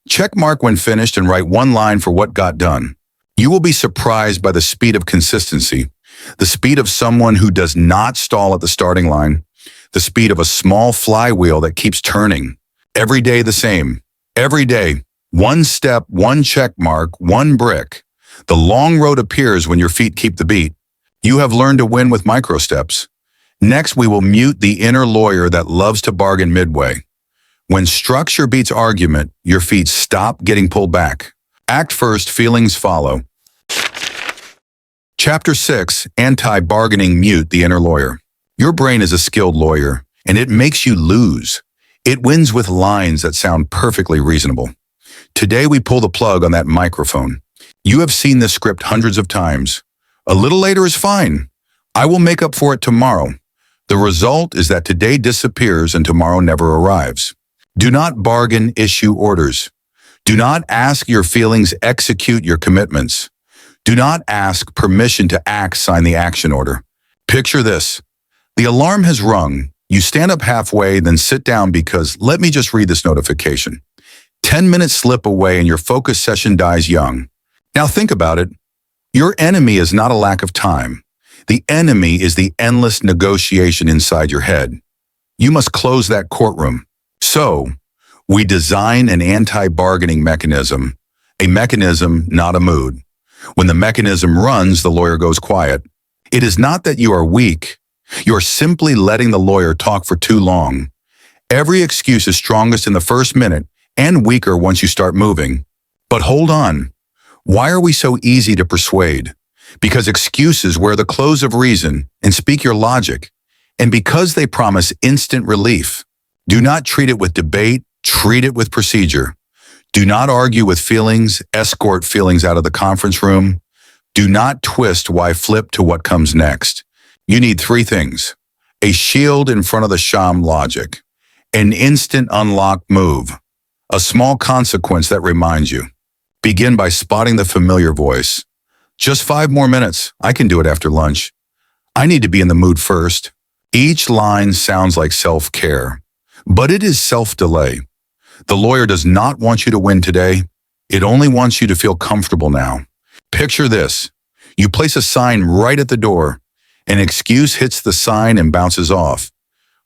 Check mark when finished and write 1 line for what got done. You will be surprised by the speed of consistency, the speed of someone who does not stall at the starting line, the speed of a small flywheel that keeps turning. Every day the same. Every day, 1 step, 1 check mark, 1 brick. The long road appears when your feet keep the beat. You have learned to win with micro steps. Next, we will mute the inner lawyer that loves to bargain midway. When structure beats argument, your feet stop getting pulled back. Act first, feelings follow. Chapter 6, Anti-Bargaining. Mute the inner lawyer. Your brain is a skilled lawyer, and it makes you lose. It wins with lines that sound perfectly reasonable. Today we pull the plug on that microphone. You have seen this script hundreds of times. A little later is fine. I will make up for it tomorrow. The result is that today disappears and tomorrow never arrives. Do not bargain, issue orders. Do not ask your feelings, execute your commitments. Do not ask permission to act, sign the action order. Picture this. The alarm has rung. You stand up halfway, then sit down because, let me just read this notification. 10 minutes slip away and your focus session dies young. Now think about it. Your enemy is not a lack of time. The enemy is the endless negotiation inside your head. You must close that courtroom. So, we design an anti-bargaining mechanism, a mechanism, not a mood. When the mechanism runs, the lawyer goes quiet. It is not that you are weak. You are simply letting the lawyer talk for too long. Every excuse is strongest in the first minute and weaker once you start moving. But hold on. Why are we so easy to persuade? Because excuses wear the clothes of reason and speak your logic, and because they promise instant relief. Do not treat it with debate, treat it with procedure. Do not argue with feelings, escort feelings out of the conference room. Do not twist why flip to what comes next. You need three things: a shield in front of the sham logic, an instant unlock move, a small consequence that reminds you. Begin by spotting the familiar voice. Just 5 more minutes. I can do it after lunch. I need to be in the mood first. Each line sounds like self-care, but it is self-delay. The lawyer does not want you to win today. It only wants you to feel comfortable now. Picture this. You place a sign right at the door. An excuse hits the sign and bounces off.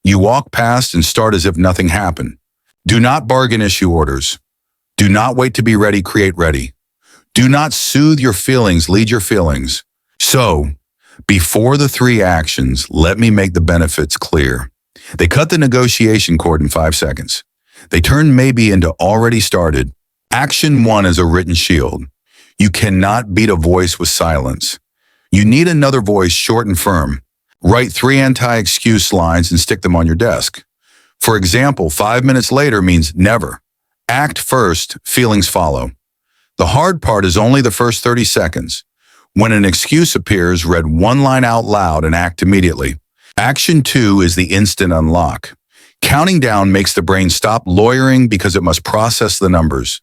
You walk past and start as if nothing happened. Do not bargain issue orders. Do not wait to be ready, create ready. Do not soothe your feelings, lead your feelings. So, before the 3 actions, let me make the benefits clear. They cut the negotiation cord in 5 seconds. They turn maybe into already started. Action 1 is a written shield. You cannot beat a voice with silence. You need another voice, short and firm. Write 3 anti-excuse lines and stick them on your desk. For example, 5 minutes later means never. Act first, feelings follow. The hard part is only the first 30 seconds. When an excuse appears, read 1 line out loud and act immediately. Action 2 is the instant unlock. Counting down makes the brain stop lawyering because it must process the numbers.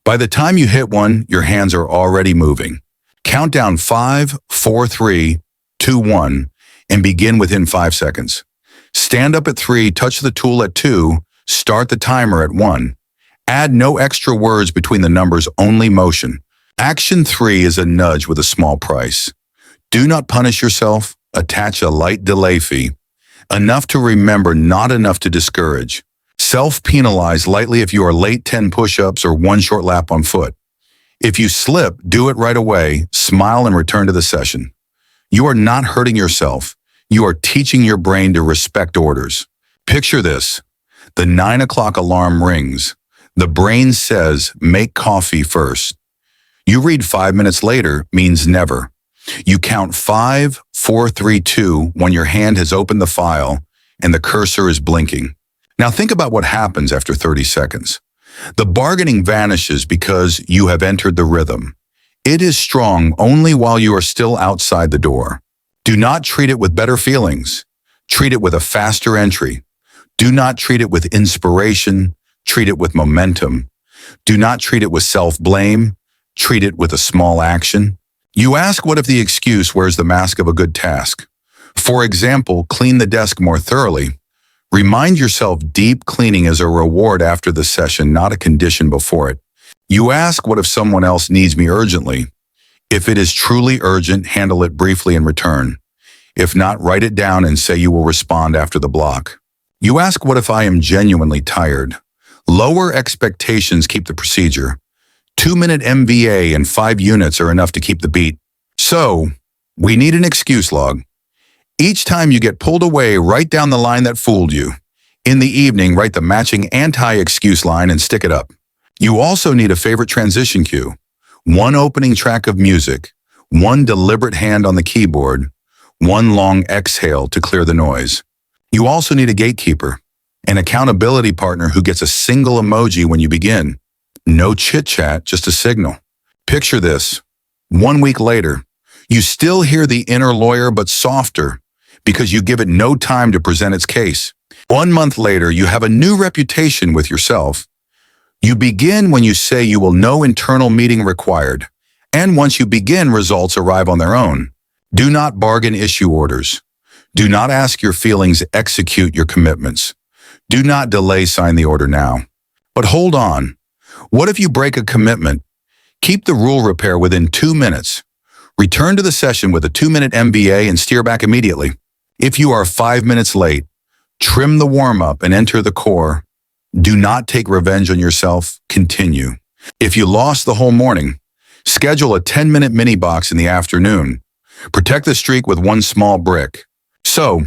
By the time you hit 1, your hands are already moving. Count down 5, 4, 3, 2, 1, and begin within 5 seconds. Stand up at 3, touch the tool at 2, start the timer at 1. Add no extra words between the numbers, only motion. Action 3 is a nudge with a small price. Do not punish yourself. Attach a light delay fee. Enough to remember, not enough to discourage. Self-penalize lightly if you are late 10 push-ups or 1 short lap on foot. If you slip, do it right away, smile and return to the session. You are not hurting yourself. You are teaching your brain to respect orders. Picture this. The 9 o'clock alarm rings. The brain says, make coffee first. You read 5 minutes later means never. You count 5, 4, 3, 2 when your hand has opened the file and the cursor is blinking. Now think about what happens after 30 seconds. The bargaining vanishes because you have entered the rhythm. It is strong only while you are still outside the door. Do not treat it with better feelings. Treat it with a faster entry. Do not treat it with inspiration. Treat it with momentum. Do not treat it with self-blame. Treat it with a small action. You ask, what if the excuse wears the mask of a good task? For example, clean the desk more thoroughly. Remind yourself deep cleaning is a reward after the session, not a condition before it. You ask, what if someone else needs me urgently? If it is truly urgent, handle it briefly and return. If not, write it down and say you will respond after the block. You ask, what if I am genuinely tired? Lower expectations keep the procedure. 2-minute MVA and 5 units are enough to keep the beat. So, we need an excuse log. Each time you get pulled away, write down the line that fooled you. In the evening, write the matching anti-excuse line and stick it up. You also need a favorite transition cue. 1 opening track of music, 1 deliberate hand on the keyboard, 1 long exhale to clear the noise. You also need a gatekeeper, an accountability partner who gets a single emoji when you begin. No chit-chat, just a signal. Picture this. 1 week later, you still hear the inner lawyer but softer because you give it no time to present its case. 1 month later, you have a new reputation with yourself. You begin when you say you will no internal meeting required, and once you begin, results arrive on their own. Do not bargain issue orders. Do not ask your feelings, execute your commitments. Do not delay, sign the order now. But hold on. What if you break a commitment? Keep the rule repair within 2 minutes. Return to the session with a 2-minute MBA and steer back immediately. If you are 5 minutes late, trim the warm-up and enter the core. Do not take revenge on yourself. Continue. If you lost the whole morning, schedule a 10-minute mini box in the afternoon. Protect the streak with one small brick. So,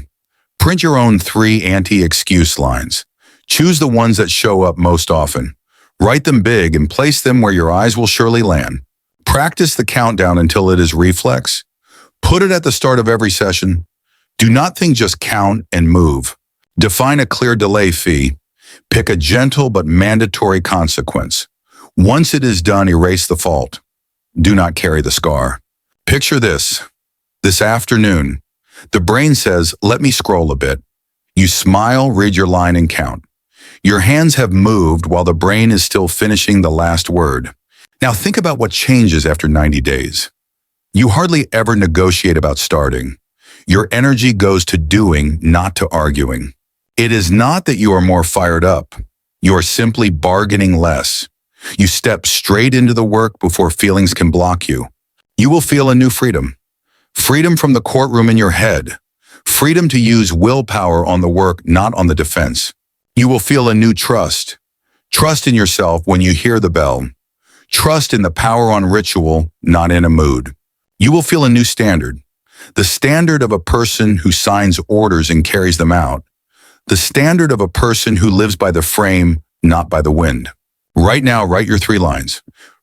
print your own 3 anti-excuse lines. Choose the ones that show up most often. Write them big and place them where your eyes will surely land. Practice the countdown until it is reflex. Put it at the start of every session. Do not think, just count and move. Define a clear delay fee. Pick a gentle but mandatory consequence. Once it is done, erase the fault. Do not carry the scar. Picture this. This afternoon, the brain says, let me scroll a bit. You smile, read your line, and count. Your hands have moved while the brain is still finishing the last word. Now think about what changes after 90 days. You hardly ever negotiate about starting. Your energy goes to doing, not to arguing. It is not that you are more fired up. You are simply bargaining less. You step straight into the work before feelings can block you. You will feel a new freedom. Freedom from the courtroom in your head. Freedom to use willpower on the work, not on the defense. You will feel a new trust. Trust in yourself when you hear the bell. Trust in the power on ritual, not in a mood. You will feel a new standard. The standard of a person who signs orders and carries them out. The standard of a person who lives by the frame, not by the wind. Right now, write your 3 lines.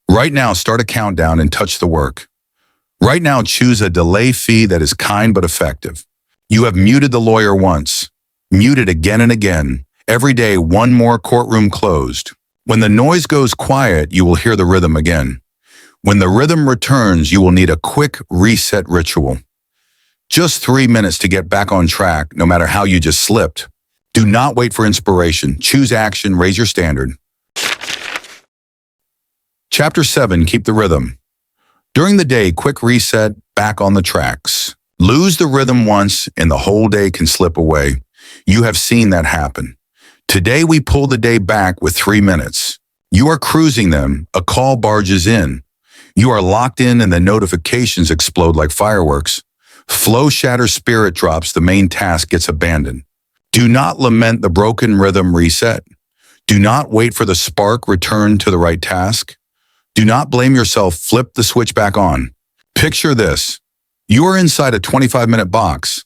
Right now, start a countdown and touch the work. Right now, choose a delay fee that is kind but effective. You have muted the lawyer once. Mute it again and again. Every day, one more courtroom closed. When the noise goes quiet, you will hear the rhythm again. When the rhythm returns, you will need a quick reset ritual. Just 3 minutes to get back on track, no matter how you just slipped. Do not wait for inspiration. Choose action, raise your standard. Chapter 7, keep the rhythm. During the day, quick reset, back on the tracks. Lose the rhythm once, and the whole day can slip away. You have seen that happen. Today, we pull the day back with 3 minutes. You are cruising them. A call barges in. You are locked in and the notifications explode like fireworks. Flow shatters, spirit drops, the main task gets abandoned. Do not lament the broken rhythm reset. Do not wait for the spark return to the right task. Do not blame yourself, flip the switch back on. Picture this. You are inside a 25-minute box.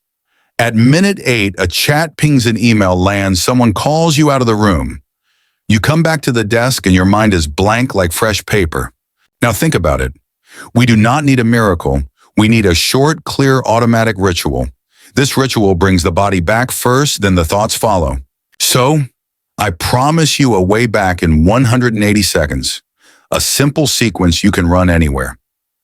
At minute 8, a chat pings, an email lands, someone calls you out of the room. You come back to the desk and your mind is blank like fresh paper. Now think about it. We do not need a miracle. We need a short, clear, automatic ritual. This ritual brings the body back first, then the thoughts follow. So, I promise you a way back in 180 seconds. A simple sequence you can run anywhere.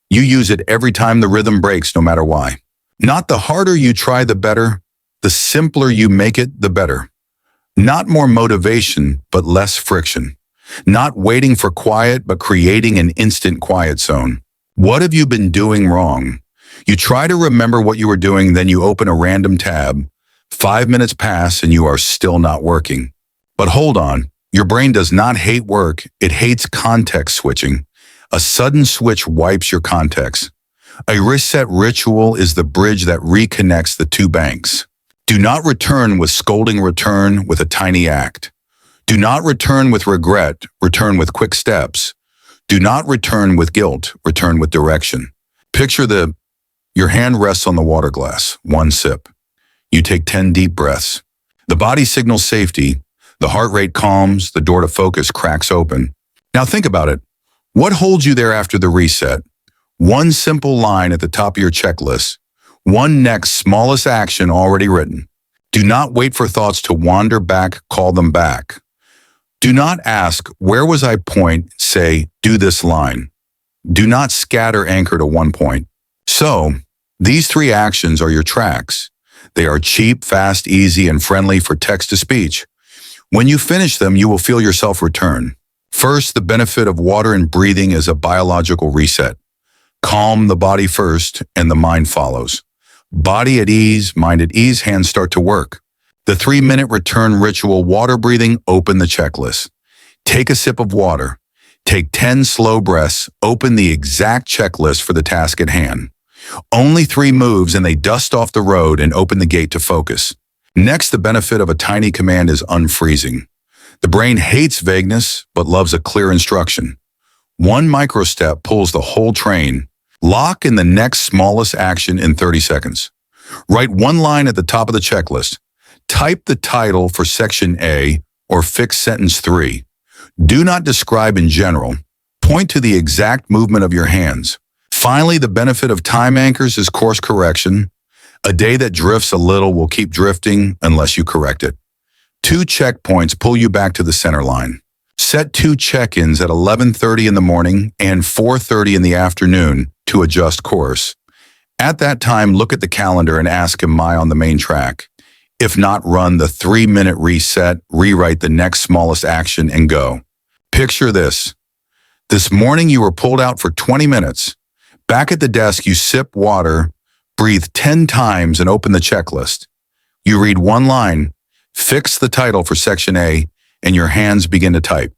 You use it every time the rhythm breaks, no matter why. Not the harder you try, the better. The simpler you make it, the better. Not more motivation, but less friction. Not waiting for quiet, but creating an instant quiet zone. What have you been doing wrong? You try to remember what you were doing, then you open a random tab. 5 minutes pass and you are still not working. But hold on, your brain does not hate work, it hates context switching. A sudden switch wipes your context. A reset ritual is the bridge that reconnects the 2 banks. Do not return with scolding, return with a tiny act. Do not return with regret, return with quick steps. Do not return with guilt, return with direction. Picture your hand rests on the water glass, 1 sip. You take 10 deep breaths. The body signals safety, the heart rate calms, the door to focus cracks open. Now think about it. What holds you there after the reset? 1 simple line at the top of your checklist. 1 next smallest action already written. Do not wait for thoughts to wander back, call them back. Do not ask, where was I point? Say, do this line. Do not scatter, anchor to 1 point. So, these 3 actions are your tracks. They are cheap, fast, easy, and friendly for text-to-speech. When you finish them, you will feel yourself return. First, the benefit of water and breathing is a biological reset. Calm the body first, and the mind follows. Body at ease, mind at ease, hands start to work. The 3-minute return ritual, water breathing, open the checklist. Take a sip of water. Take 10 slow breaths, open the exact checklist for the task at hand. Only 3 moves and they dust off the road and open the gate to focus. Next, the benefit of a tiny command is unfreezing. The brain hates vagueness, but loves a clear instruction. One micro-step pulls the whole train. Lock in the next smallest action in 30 seconds. Write one line at the top of the checklist. Type the title for section A or fix sentence 3. Do not describe in general. Point to the exact movement of your hands. Finally, the benefit of time anchors is course correction. A day that drifts a little will keep drifting unless you correct it. 2 checkpoints pull you back to the center line. Set 2 check-ins at 11:30 in the morning and 4:30 in the afternoon to adjust course. At that time, look at the calendar and ask, am I on the main track? If not, run the 3-minute reset, rewrite the next smallest action, and go. Picture this. This morning you were pulled out for 20 minutes. Back at the desk, you sip water, breathe 10 times, and open the checklist. You read one line, fix the title for section A, and your hands begin to type.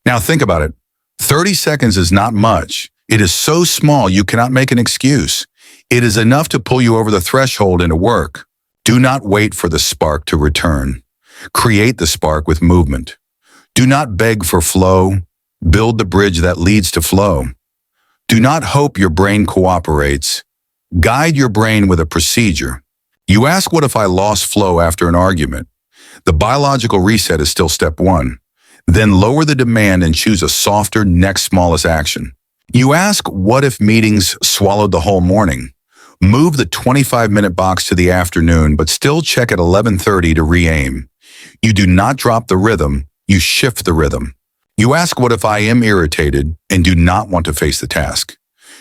Now think about it. 30 seconds is not much. It is so small you cannot make an excuse. It is enough to pull you over the threshold into work. Do not wait for the spark to return. Create the spark with movement. Do not beg for flow. Build the bridge that leads to flow. Do not hope your brain cooperates. Guide your brain with a procedure. You ask, what if I lost flow after an argument? The biological reset is still step 1. Then lower the demand and choose a softer next smallest action. You ask, what if meetings swallowed the whole morning? Move the 25-minute box to the afternoon, but still check at 11:30 to re-aim. You do not drop the rhythm, you shift the rhythm. You ask, what if I am irritated and do not want to face the task?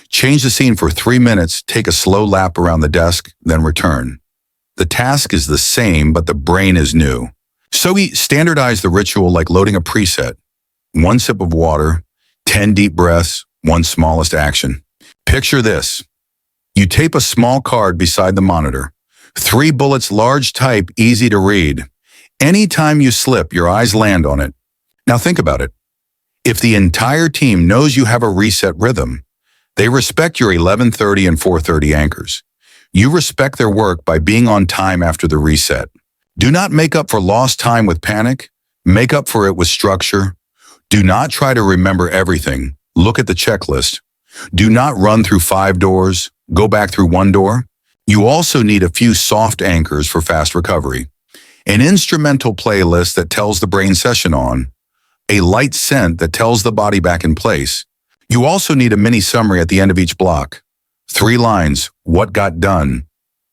Change the scene for 3 minutes, take a slow lap around the desk, then return. The task is the same, but the brain is new. So we standardize the ritual like loading a preset. 1 sip of water, 10 deep breaths, 1 smallest action. Picture this. You tape a small card beside the monitor. 3 bullets, large type, easy to read. Anytime you slip, your eyes land on it. Now think about it. If the entire team knows you have a reset rhythm, they respect your 11:30 and 4:30 anchors. You respect their work by being on time after the reset. Do not make up for lost time with panic. Make up for it with structure. Do not try to remember everything. Look at the checklist. Do not run through 5 doors. Go back through 1 door. You also need a few soft anchors for fast recovery. An instrumental playlist that tells the brain session on. A light scent that tells the body back in place. You also need a mini summary at the end of each block. 3 lines. What got done?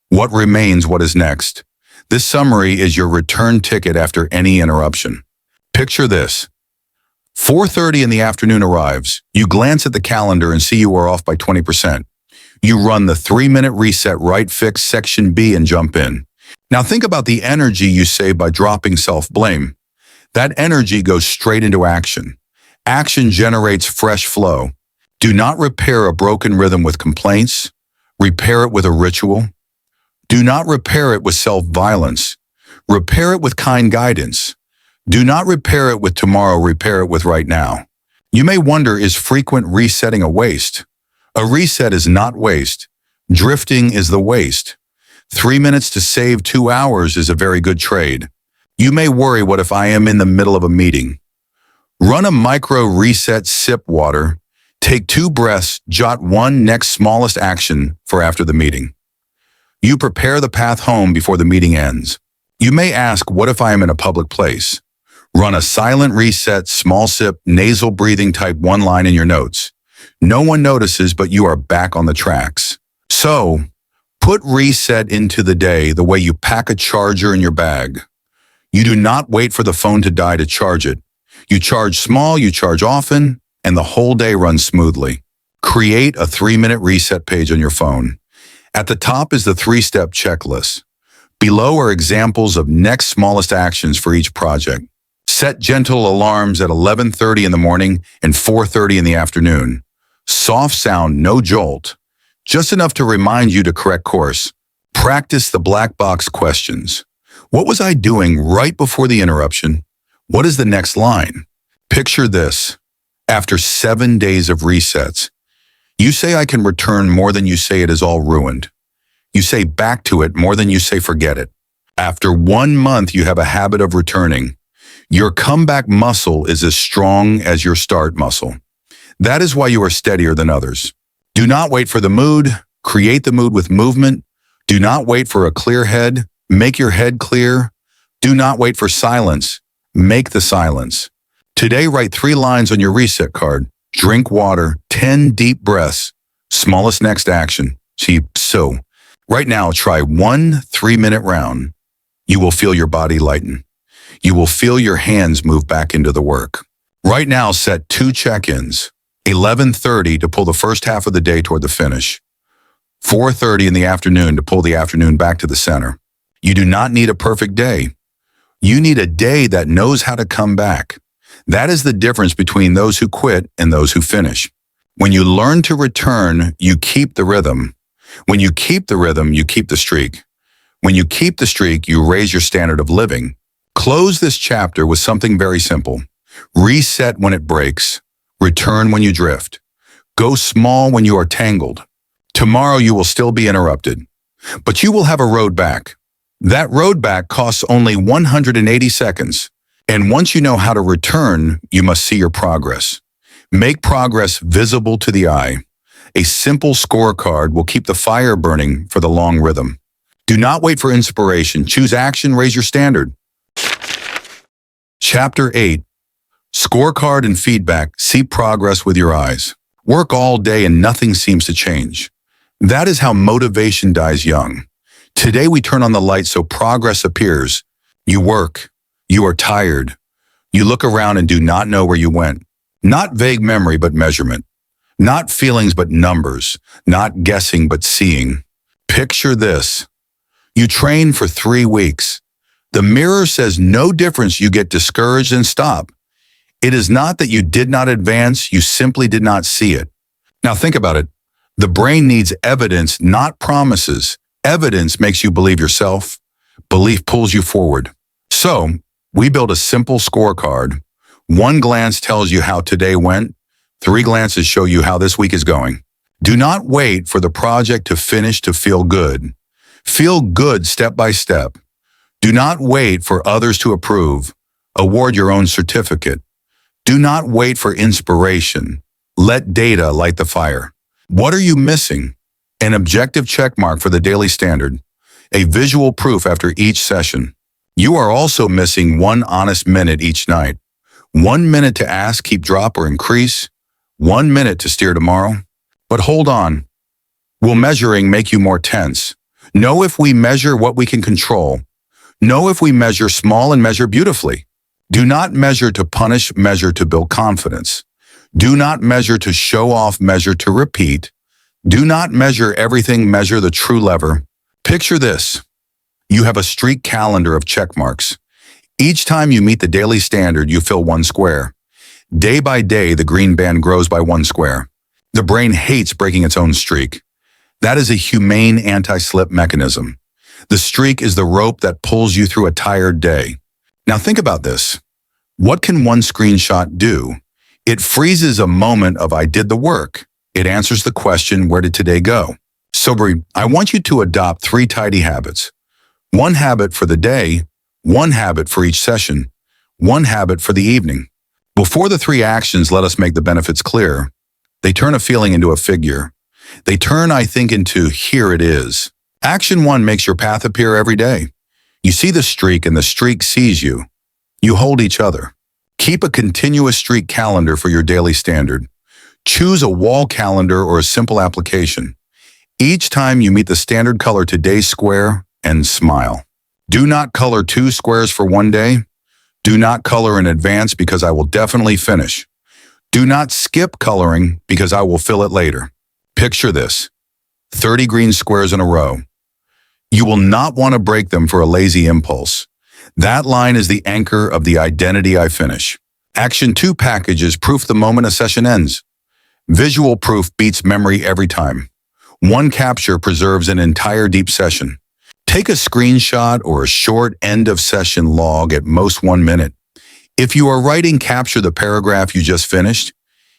What remains? What is next? This summary is your return ticket after any interruption. Picture this. 4:30 in the afternoon arrives. You glance at the calendar and see you are off by 20%. You run the 3-minute reset, right, fix section B, and jump in. Now think about the energy you save by dropping self-blame. That energy goes straight into action. Action generates fresh flow. Do not repair a broken rhythm with complaints. Repair it with a ritual. Do not repair it with self-violence. Repair it with kind guidance. Do not repair it with tomorrow, repair it with right now. You may wonder, is frequent resetting a waste? A reset is not waste. Drifting is the waste. 3 minutes to save 2 hours is a very good trade. You may worry, what if I am in the middle of a meeting? Run a micro reset, sip water, take 2 breaths, jot 1 next smallest action for after the meeting. You prepare the path home before the meeting ends. You may ask, what if I am in a public place? Run a silent reset, small sip, nasal breathing, type 1 line in your notes. No one notices, but you are back on the tracks. So, put reset into the day the way you pack a charger in your bag. You do not wait for the phone to die to charge it. You charge small, you charge often, and the whole day runs smoothly. Create a 3-minute reset page on your phone. At the top is the 3-step checklist. Below are examples of next smallest actions for each project. Set gentle alarms at 11:30 in the morning and 4:30 in the afternoon. Soft sound, no jolt. Just enough to remind you to correct course. Practice the black box questions. What was I doing right before the interruption? What is the next line? Picture this. After 7 days of resets, you say I can return more than you say it is all ruined. You say back to it more than you say forget it. After 1 month, you have a habit of returning. Your comeback muscle is as strong as your start muscle. That is why you are steadier than others. Do not wait for the mood. Create the mood with movement. Do not wait for a clear head. Make your head clear. Do not wait for silence. Make the silence. Today, write 3 lines on your reset card. Drink water, 10 deep breaths. Smallest next action. So, right now, try 1 3-minute round. You will feel your body lighten. You will feel your hands move back into the work. Right now, set 2 check-ins. 11:30 to pull the first half of the day toward the finish. 4:30 in the afternoon to pull the afternoon back to the center. You do not need a perfect day. You need a day that knows how to come back. That is the difference between those who quit and those who finish. When you learn to return, you keep the rhythm. When you keep the rhythm, you keep the streak. When you keep the streak, you raise your standard of living. Close this chapter with something very simple. Reset when it breaks. Return when you drift. Go small when you are tangled. Tomorrow you will still be interrupted, but you will have a road back. That road back costs only 180 seconds. And once you know how to return, you must see your progress. Make progress visible to the eye. A simple scorecard will keep the fire burning for the long rhythm. Do not wait for inspiration. Choose action, raise your standard. Chapter 8. Scorecard and feedback. See progress with your eyes. Work all day and nothing seems to change. That is how motivation dies young. Today we turn on the light so progress appears. You work. You are tired. You look around and do not know where you went. Not vague memory, but measurement. Not feelings, but numbers. Not guessing, but seeing. Picture this. You train for 3 weeks. The mirror says no difference. You get discouraged and stop. It is not that you did not advance, you simply did not see it. Now think about it. The brain needs evidence, not promises. Evidence makes you believe yourself. Belief pulls you forward. So, we build a simple scorecard. 1 glance tells you how today went. 3 glances show you how this week is going. Do not wait for the project to finish to feel good. Feel good step by step. Do not wait for others to approve. Award your own certificate. Do not wait for inspiration. Let data light the fire. What are you missing? An objective checkmark for the daily standard. A visual proof after each session. You are also missing 1 honest minute each night. 1 minute to ask, keep, drop, or increase. 1 minute to steer tomorrow. But hold on. Will measuring make you more tense? Know if we measure what we can control. Know if we measure small and measure beautifully. Do not measure to punish, measure to build confidence. Do not measure to show off, measure to repeat. Do not measure everything, measure the true lever. Picture this. You have a streak calendar of check marks. Each time you meet the daily standard, you fill 1 square. Day by day, the green band grows by 1 square. The brain hates breaking its own streak. That is a humane anti-slip mechanism. The streak is the rope that pulls you through a tired day. Now think about this. What can 1 screenshot do? It freezes a moment of I did the work. It answers the question, where did today go? So, I want you to adopt 3 tidy habits. 1 habit for the day, 1 habit for each session, 1 habit for the evening. Before the 3 actions, let us make the benefits clear. They turn a feeling into a figure. They turn, I think, into here it is. Action 1 makes your path appear every day. You see the streak and the streak sees you. You hold each other. Keep a continuous streak calendar for your daily standard. Choose a wall calendar or a simple application. Each time you meet the standard color today's square and smile. Do not color 2 squares for 1 day. Do not color in advance because I will definitely finish. Do not skip coloring because I will fill it later. Picture this. 30 green squares in a row. You will not want to break them for a lazy impulse. That line is the anchor of the identity I finish. Action 2 packages proof the moment a session ends. Visual proof beats memory every time. 1 capture preserves an entire deep session. Take a screenshot or a short end-of-session log at most 1 minute. If you are writing, capture the paragraph you just finished.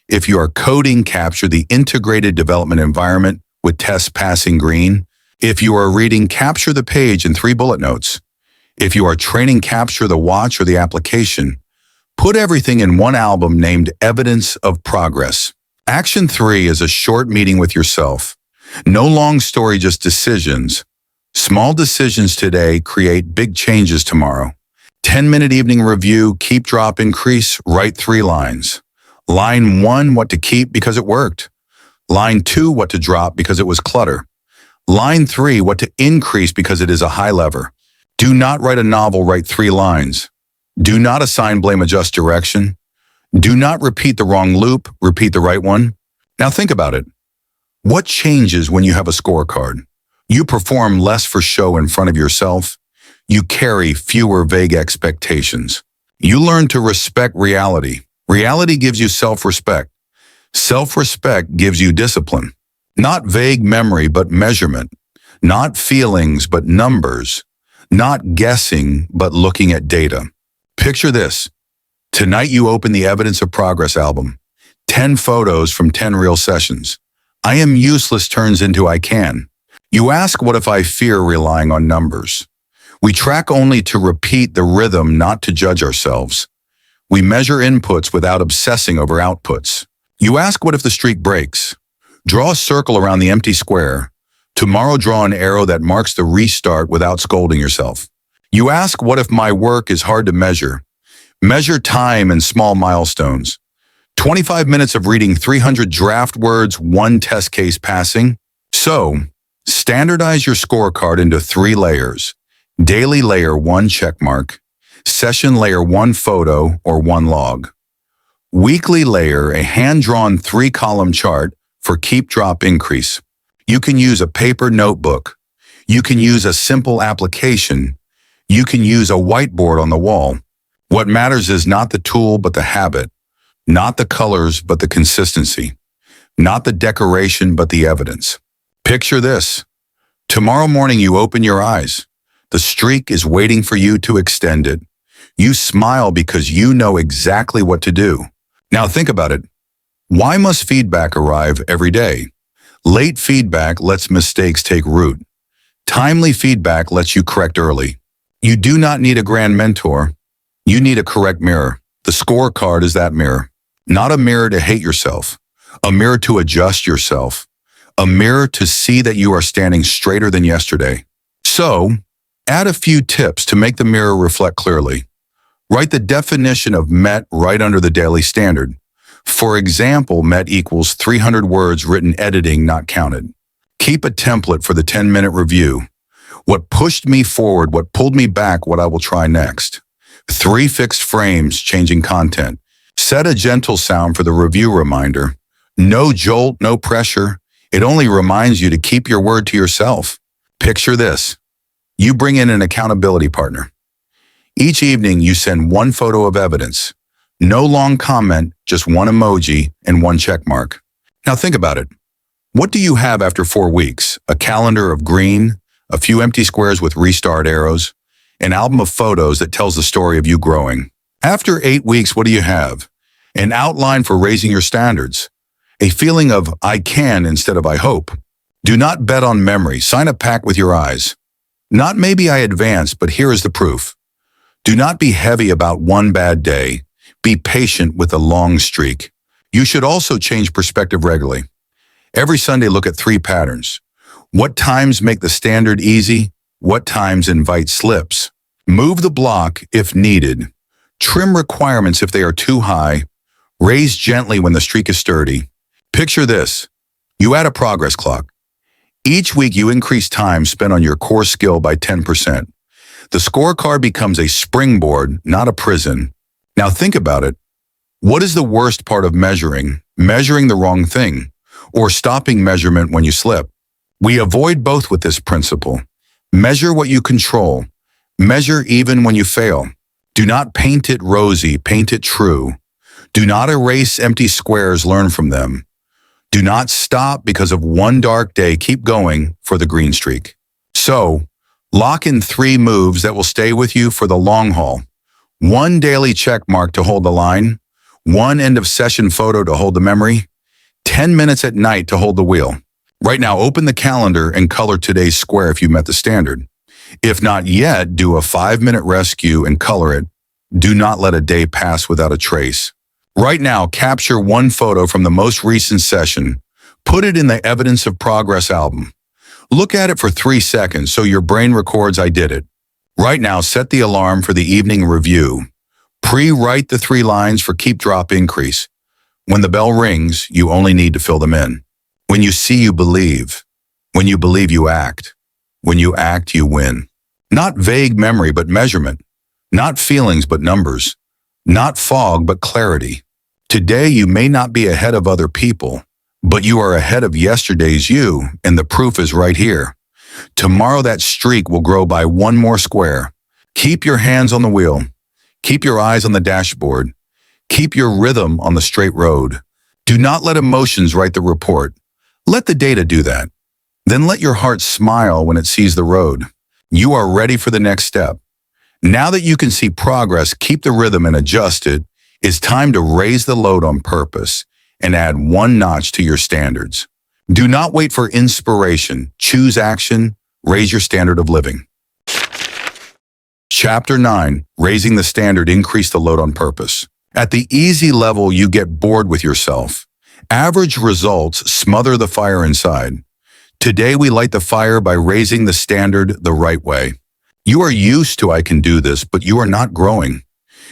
If you are coding, capture the integrated development environment with tests passing green. If you are reading, capture the page in 3 bullet notes. If you are training, capture the watch or the application. Put everything in one album named Evidence of Progress. Action 3 is a short meeting with yourself. No long story, just decisions. Small decisions today create big changes tomorrow. 10-minute evening review, keep, drop, increase, write 3 lines. Line 1, what to keep because it worked. Line 2, what to drop because it was clutter. Line 3, what to increase because it is a high lever. Do not write a novel, write 3 lines. Do not assign, blame, adjust direction. Do not repeat the wrong loop, repeat the right one. Now think about it. What changes when you have a scorecard? You perform less for show in front of yourself. You carry fewer vague expectations. You learn to respect reality. Reality gives you self-respect. Self-respect gives you discipline. Not vague memory, but measurement. Not feelings, but numbers. Not guessing, but looking at data. Picture this. Tonight you open the Evidence of Progress album. 10 photos from 10 real sessions. I am useless turns into I can. You ask, what if I fear relying on numbers? We track only to repeat the rhythm, not to judge ourselves. We measure inputs without obsessing over outputs. You ask, what if the streak breaks? Draw a circle around the empty square. Tomorrow draw an arrow that marks the restart without scolding yourself. You ask, what if my work is hard to measure? Measure time in small milestones. 25 minutes of reading 300 draft words, 1 test case passing. So, standardize your scorecard into 3 layers. Daily layer 1 checkmark. Session layer 1 photo or 1 log. Weekly layer a hand-drawn 3-column chart for keep, drop, increase. You can use a paper notebook. You can use a simple application. You can use a whiteboard on the wall. What matters is not the tool, but the habit. Not the colors, but the consistency. Not the decoration, but the evidence. Picture this. Tomorrow morning you open your eyes. The streak is waiting for you to extend it. You smile because you know exactly what to do. Now think about it. Why must feedback arrive every day? Late feedback lets mistakes take root. Timely feedback lets you correct early. You do not need a grand mentor. You need a correct mirror. The scorecard is that mirror. Not a mirror to hate yourself. A mirror to adjust yourself. A mirror to see that you are standing straighter than yesterday. So, add a few tips to make the mirror reflect clearly. Write the definition of met right under the daily standard. For example, met equals 300 words written, editing not counted. Keep a template for the 10-minute review. What pushed me forward, what pulled me back, what I will try next. 3 fixed frames, changing content. Set a gentle sound for the review reminder. No jolt, no pressure. It only reminds you to keep your word to yourself. Picture this. You bring in an accountability partner. Each evening you send 1 photo of evidence. No long comment, just 1 emoji and 1 check mark. Now think about it. What do you have after 4 weeks? A calendar of green, a few empty squares with restart arrows, an album of photos that tells the story of you growing. After 8 weeks, what do you have? An outline for raising your standards. A feeling of I can instead of I hope. Do not bet on memory. Sign a pact with your eyes. Not maybe I advanced, but here is the proof. Do not be heavy about 1 bad day. Be patient with a long streak. You should also change perspective regularly. Every Sunday, look at 3 patterns. What times make the standard easy? What times invite slips? Move the block if needed. Trim requirements if they are too high. Raise gently when the streak is sturdy. Picture this. You add a progress clock. Each week you increase time spent on your core skill by 10%. The scorecard becomes a springboard, not a prison. Now think about it. What is the worst part of measuring? Measuring the wrong thing, or stopping measurement when you slip. We avoid both with this principle. Measure what you control. Measure even when you fail. Do not paint it rosy, paint it true. Do not erase empty squares, learn from them. Do not stop because of 1 dark day, keep going for the green streak. So, lock in 3 moves that will stay with you for the long haul. 1 daily check mark to hold the line. 1 end-of-session photo to hold the memory, 10 minutes at night to hold the wheel. Right now, open the calendar and color today's square if you met the standard. If not yet, do a 5-minute rescue and color it. Do not let a day pass without a trace. Right now, capture one photo from the most recent session. Put it in the Evidence of Progress album. Look at it for 3 seconds so your brain records I did it. Right now, set the alarm for the evening review. Pre-write the 3 lines for keep, drop, increase. When the bell rings, you only need to fill them in. When you see, you believe. When you believe, you act. When you act, you win. Not vague memory, but measurement. Not feelings, but numbers. Not fog, but clarity. Today, you may not be ahead of other people, but you are ahead of yesterday's you, and the proof is right here. Tomorrow, that streak will grow by 1 more square. Keep your hands on the wheel. Keep your eyes on the dashboard. Keep your rhythm on the straight road. Do not let emotions write the report. Let the data do that. Then let your heart smile when it sees the road. You are ready for the next step. Now that you can see progress, keep the rhythm and adjust it. It's time to raise the load on purpose and add 1 notch to your standards. Do not wait for inspiration. Choose action. Raise your standard of living. Chapter 9, Raising the Standard, Increase the Load on Purpose. At the easy level, you get bored with yourself. Average results smother the fire inside. Today, we light the fire by raising the standard the right way. You are used to I can do this, but you are not growing.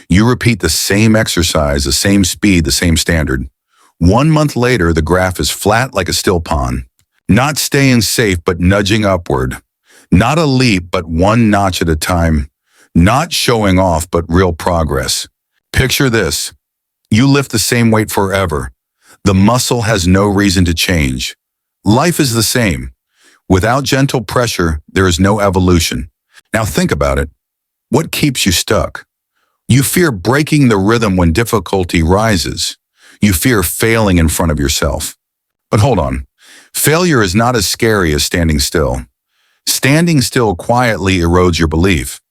You repeat the same exercise, the same speed, the same standard. 1 month later, the graph is flat like a still pond. Not staying safe, but nudging upward. Not a leap, but 1 notch at a time. Not showing off, but real progress. Picture this. You lift the same weight forever. The muscle has no reason to change. Life is the same. Without gentle pressure, there is no evolution. Now think about it. What keeps you stuck? You fear breaking the rhythm when difficulty rises. You fear failing in front of yourself. But hold on. Failure is not as scary as standing still. Standing still quietly erodes your belief.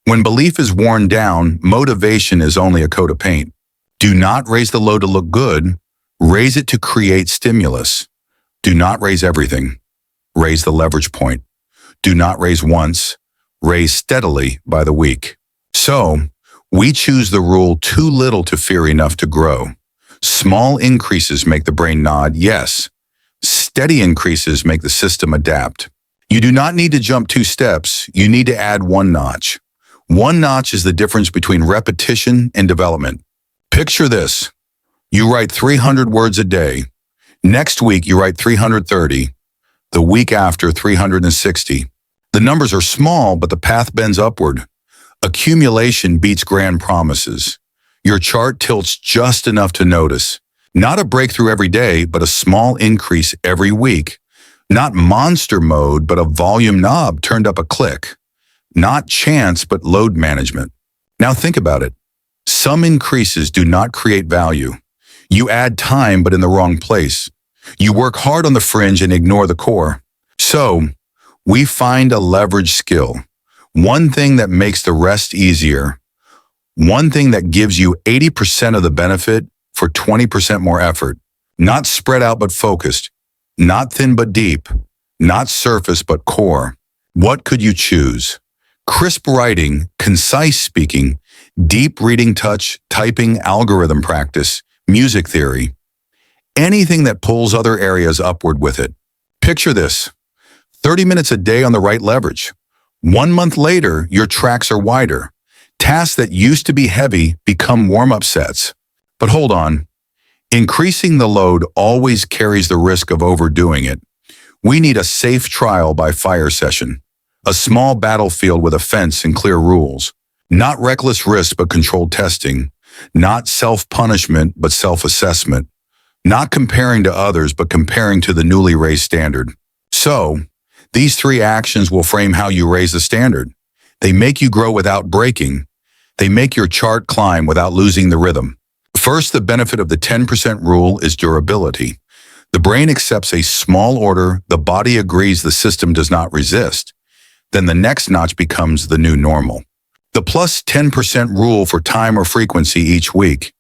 When belief is worn down, motivation is only a coat of paint. Do not raise the load to look good. Raise it to create stimulus. Do not raise everything. Raise the leverage point. Do not raise once. Raise steadily by the week. So, we choose the rule too little to fear enough to grow. Small increases make the brain nod yes. Steady increases make the system adapt. You do not need to jump 2 steps. You need to add 1 notch. 1 notch is the difference between repetition and development. Picture this. You write 300 words a day. Next week, you write 330. The week after, 360. The numbers are small, but the path bends upward. Accumulation beats grand promises. Your chart tilts just enough to notice. Not a breakthrough every day, but a small increase every week. Not monster mode, but a volume knob turned up a click. Not chance, but load management. Now think about it. Some increases do not create value. You add time, but in the wrong place. You work hard on the fringe and ignore the core. So, we find a leverage skill. One thing that makes the rest easier. One thing that gives you 80% of the benefit for 20% more effort. Not spread out but focused. Not thin but deep. Not surface but core. What could you choose? Crisp writing, concise speaking, deep reading touch, typing, algorithm practice, music theory. Anything that pulls other areas upward with it. Picture this. 30 minutes a day on the right leverage. 1 month later, your tracks are wider. Tasks that used to be heavy become warm-up sets. But hold on. Increasing the load always carries the risk of overdoing it. We need a safe trial by fire session. A small battlefield with a fence and clear rules. Not reckless risk but controlled testing. Not self-punishment but self-assessment. Not comparing to others but comparing to the newly raised standard. So, these 3 actions will frame how you raise the standard. They make you grow without breaking. They make your chart climb without losing the rhythm. First, the benefit of the 10% rule is durability. The brain accepts a small order, the body agrees, the system does not resist. Then the next notch becomes the new normal. The plus 10% rule for time or frequency each week.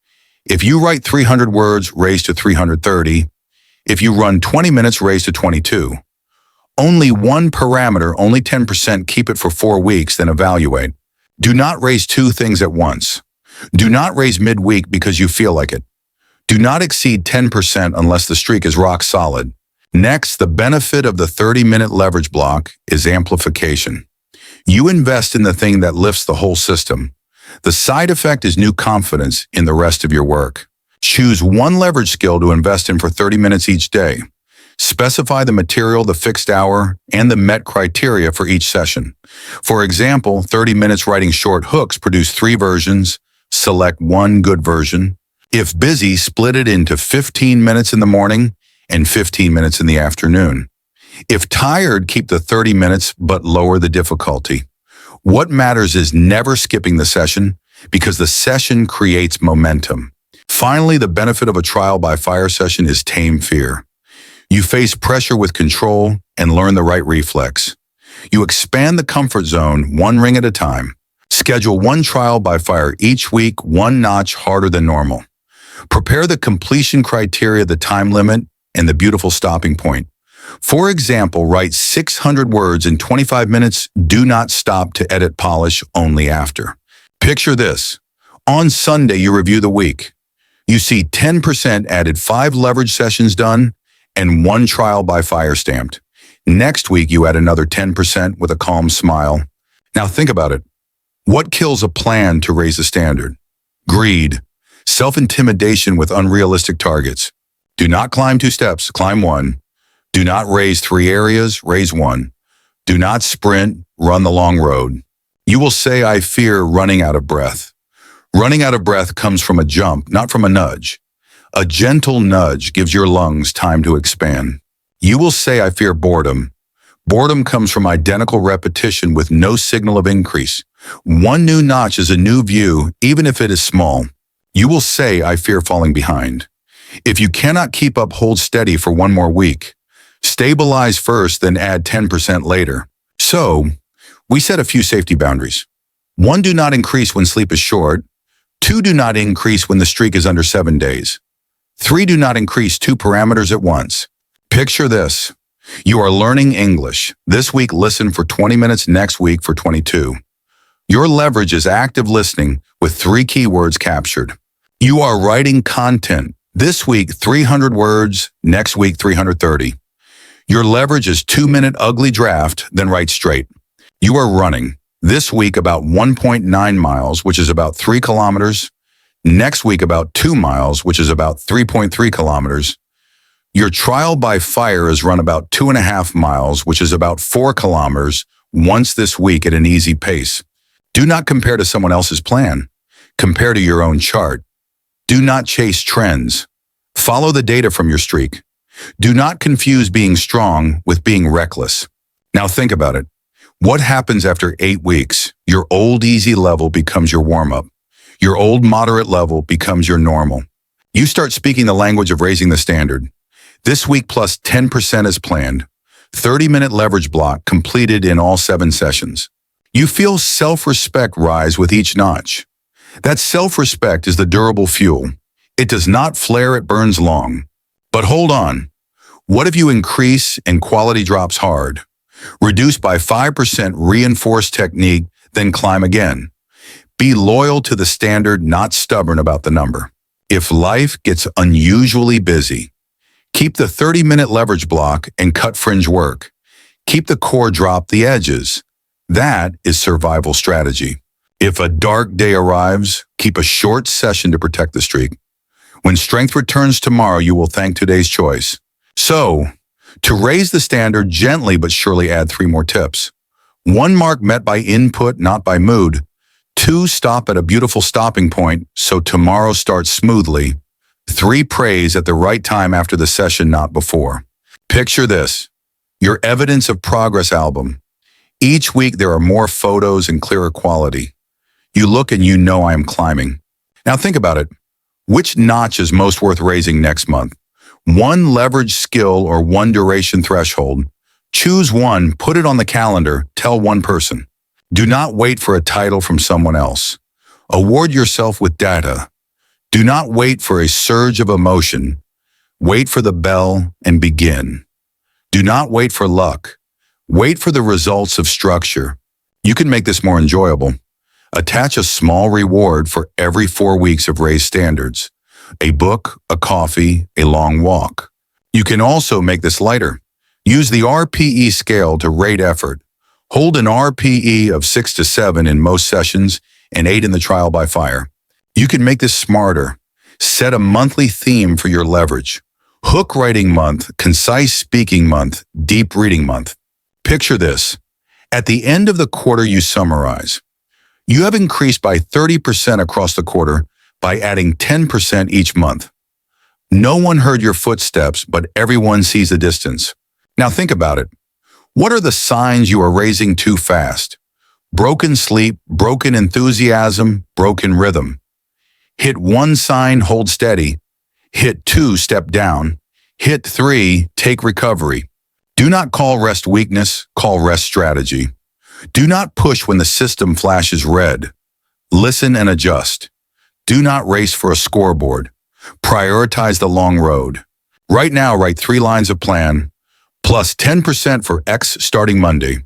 If you write 300 words, raise to 330. If you run 20 minutes, raise to 22. Only one parameter, only 10%, keep it for 4 weeks, then evaluate. Do not raise 2 things at once. Do not raise midweek because you feel like it. Do not exceed 10% unless the streak is rock solid. Next, the benefit of the 30-minute leverage block is amplification. You invest in the thing that lifts the whole system. The side effect is new confidence in the rest of your work. Choose one leverage skill to invest in for 30 minutes each day. Specify the material, the fixed hour, and the met criteria for each session. For example, 30 minutes writing short hooks, produce 3 versions. Select one good version. If busy, split it into 15 minutes in the morning and 15 minutes in the afternoon. If tired, keep the 30 minutes but lower the difficulty. What matters is never skipping the session because the session creates momentum. Finally, the benefit of a trial by fire session is tame fear. You face pressure with control and learn the right reflex. You expand the comfort zone 1 ring at a time. Schedule 1 trial by fire each week, 1 notch harder than normal. Prepare the completion criteria, the time limit, and the beautiful stopping point. For example, write 600 words in 25 minutes. Do not stop to edit, polish only after. Picture this. On Sunday, you review the week. You see 10% added, 5 leverage sessions done, and 1 trial by fire stamped. Next week, you add another 10% with a calm smile. Now think about it. What kills a plan to raise the standard? Greed. Self-intimidation with unrealistic targets. Do not climb 2 steps, climb 1. Do not raise 3 areas, raise 1. Do not sprint, run the long road. You will say, I fear running out of breath. Running out of breath comes from a jump, not from a nudge. A gentle nudge gives your lungs time to expand. You will say, I fear boredom. Boredom comes from identical repetition with no signal of increase. 1 new notch is a new view, even if it is small. You will say, I fear falling behind. If you cannot keep up, hold steady for 1 more week. Stabilize first, then add 10% later. So, we set a few safety boundaries. 1, do not increase when sleep is short. 2, do not increase when the streak is under 7 days. 3, do not increase 2 parameters at once. Picture this. You are learning English. This week, listen for 20 minutes, next week for 22. Your leverage is active listening with 3 keywords captured. You are writing content. This week, 300 words, next week, 330. Your leverage is 2-minute ugly draft, then write straight. You are running. This week, about 1.9 miles, which is about 3 kilometers. Next week, about 2 miles, which is about 3.3 kilometers. Your trial by fire is run about 2.5 miles, which is about 4 kilometers, once this week at an easy pace. Do not compare to someone else's plan. Compare to your own chart. Do not chase trends. Follow the data from your streak. Do not confuse being strong with being reckless. Now think about it. What happens after 8 weeks? Your old easy level becomes your warm-up. Your old moderate level becomes your normal. You start speaking the language of raising the standard. This week plus 10% as planned. 30-minute leverage block completed in all 7 sessions. You feel self-respect rise with each notch. That self-respect is the durable fuel. It does not flare, it burns long. But hold on. What if you increase and quality drops hard? Reduce by 5%, reinforce technique, then climb again. Be loyal to the standard, not stubborn about the number. If life gets unusually busy, keep the 30-minute leverage block and cut fringe work. Keep the core, drop the edges. That is survival strategy. If a dark day arrives, keep a short session to protect the streak. When strength returns tomorrow, you will thank today's choice. So, to raise the standard, gently but surely add 3 more tips. 1, mark met by input, not by mood. 2, stop at a beautiful stopping point so tomorrow starts smoothly. 3, praise at the right time after the session, not before. Picture this. Your evidence of progress album. Each week there are more photos and clearer quality. You look and you know I am climbing. Now think about it. Which notch is most worth raising next month? 1 leverage skill or 1 duration threshold? Choose 1, put it on the calendar, tell 1 person. Do not wait for a title from someone else. Award yourself with data. Do not wait for a surge of emotion. Wait for the bell and begin. Do not wait for luck. Wait for the results of structure. You can make this more enjoyable. Attach a small reward for every 4 weeks of raised standards. A book, a coffee, a long walk. You can also make this lighter. Use the RPE scale to rate effort. Hold an RPE of 6 to 7 in most sessions and 8 in the trial by fire. You can make this smarter. Set a monthly theme for your leverage. Hook writing month, concise speaking month, deep reading month. Picture this. At the end of the quarter, you summarize. You have increased by 30% across the quarter by adding 10% each month. No one heard your footsteps, but everyone sees the distance. Now think about it. What are the signs you are raising too fast? Broken sleep, broken enthusiasm, broken rhythm. Hit 1 sign, hold steady. Hit 2, step down. Hit 3, take recovery. Do not call rest weakness, call rest strategy. Do not push when the system flashes red. Listen and adjust. Do not race for a scoreboard. Prioritize the long road. Right now, write 3 lines of plan, plus 10% for X starting Monday.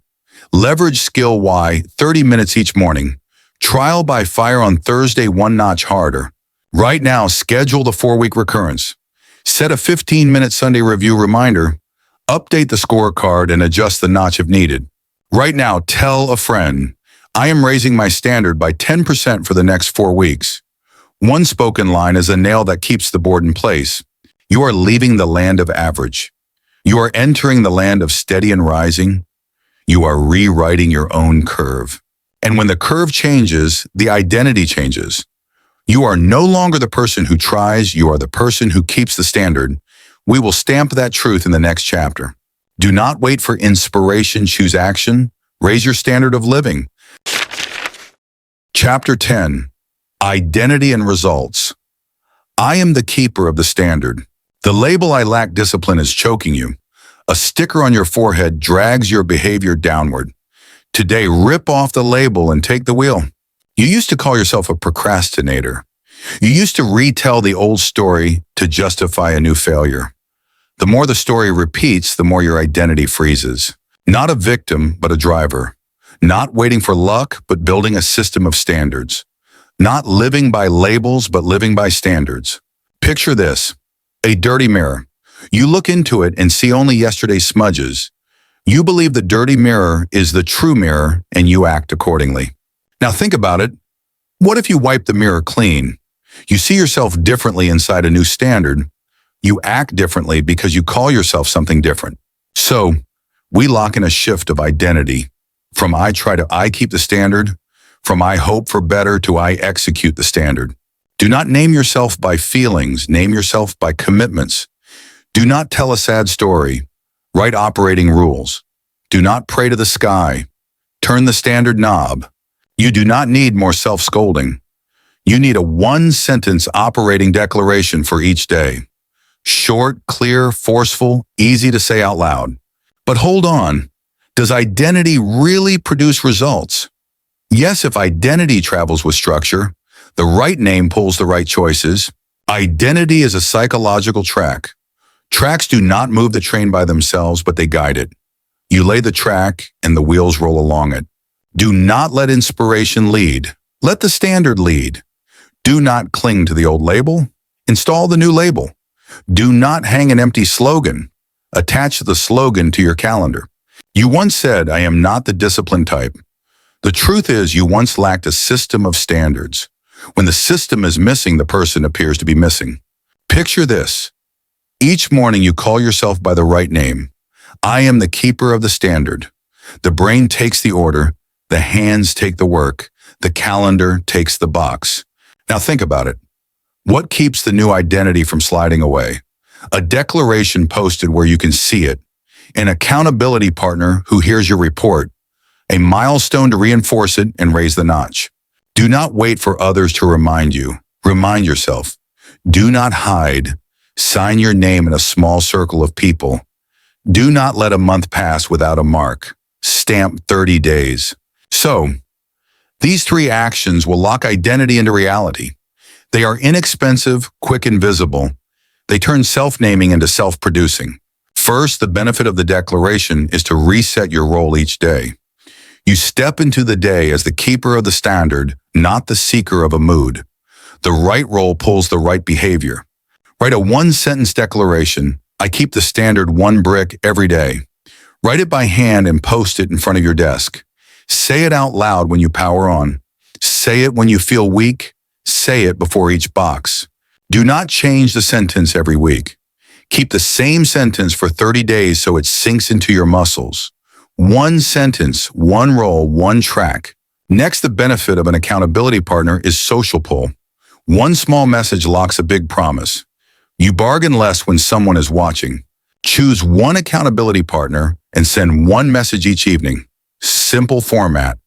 Leverage skill Y, 30 minutes each morning. Trial by fire on Thursday, 1 notch harder. Right now, schedule the 4-week recurrence. Set a 15-minute Sunday review reminder. Update the scorecard and adjust the notch if needed. Right now, tell a friend, I am raising my standard by 10% for the next 4 weeks. One spoken line is a nail that keeps the board in place. You are leaving the land of average. You are entering the land of steady and rising. You are rewriting your own curve. And when the curve changes, the identity changes. You are no longer the person who tries, you are the person who keeps the standard. We will stamp that truth in the next chapter. Do not wait for inspiration, choose action. Raise your standard of living. Chapter 10. Identity and Results. I am the keeper of the standard. The label I lack discipline is choking you. A sticker on your forehead drags your behavior downward. Today, rip off the label and take the wheel. You used to call yourself a procrastinator. You used to retell the old story to justify a new failure. The more the story repeats, the more your identity freezes. Not a victim, but a driver. Not waiting for luck, but building a system of standards. Not living by labels, but living by standards. Picture this. A dirty mirror. You look into it and see only yesterday's smudges. You believe the dirty mirror is the true mirror and you act accordingly. Now think about it. What if you wipe the mirror clean? You see yourself differently inside a new standard. You act differently because you call yourself something different. So, we lock in a shift of identity. From I try to I keep the standard, from I hope for better to I execute the standard. Do not name yourself by feelings, name yourself by commitments. Do not tell a sad story. Write operating rules. Do not pray to the sky. Turn the standard knob. You do not need more self-scolding. You need a 1-sentence operating declaration for each day. Short, clear, forceful, easy to say out loud. But hold on. Does identity really produce results? Yes, if identity travels with structure, the right name pulls the right choices. Identity is a psychological track. Tracks do not move the train by themselves, but they guide it. You lay the track and the wheels roll along it. Do not let inspiration lead. Let the standard lead. Do not cling to the old label. Install the new label. Do not hang an empty slogan. Attach the slogan to your calendar. You once said, I am not the discipline type. The truth is you once lacked a system of standards. When the system is missing, the person appears to be missing. Picture this. Each morning you call yourself by the right name. I am the keeper of the standard. The brain takes the order. The hands take the work. The calendar takes the box. Now think about it. What keeps the new identity from sliding away? A declaration posted where you can see it. An accountability partner who hears your report. A milestone to reinforce it and raise the notch. Do not wait for others to remind you. Remind yourself. Do not hide. Sign your name in a small circle of people. Do not let a month pass without a mark. Stamp 30 days. So, these 3 actions will lock identity into reality. They are inexpensive, quick, and visible. They turn self-naming into self-producing. First, the benefit of the declaration is to reset your role each day. You step into the day as the keeper of the standard, not the seeker of a mood. The right role pulls the right behavior. Write a one-sentence declaration. I keep the standard one brick every day. Write it by hand and post it in front of your desk. Say it out loud when you power on. Say it when you feel weak. Say it before each box. Do not change the sentence every week. Keep the same sentence for 30 days so it sinks into your muscles. One sentence, one role, one track. Next, the benefit of an accountability partner is social pull. One small message locks a big promise. You bargain less when someone is watching. Choose one accountability partner and send one message each evening. Simple format.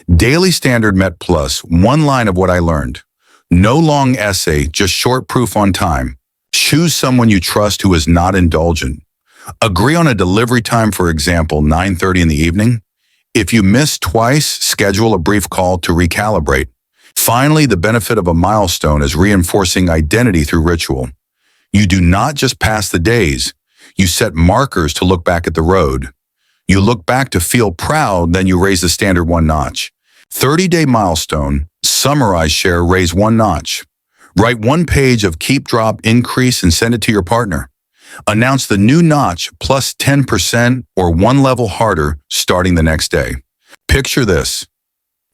Daily standard met plus one line of what I learned. No long essay, just short proof on time. Choose someone you trust who is not indulgent. Agree on a delivery time, for example, 9:30 in the evening. If you miss twice, schedule a brief call to recalibrate. Finally, the benefit of a milestone is reinforcing identity through ritual. You do not just pass the days. You set markers to look back at the road. You look back to feel proud, then you raise the standard one notch. 30-day milestone, summarize, share, raise one notch. Write one page of keep, drop, increase, and send it to your partner. Announce the new notch plus 10% or one level harder starting the next day. Picture this.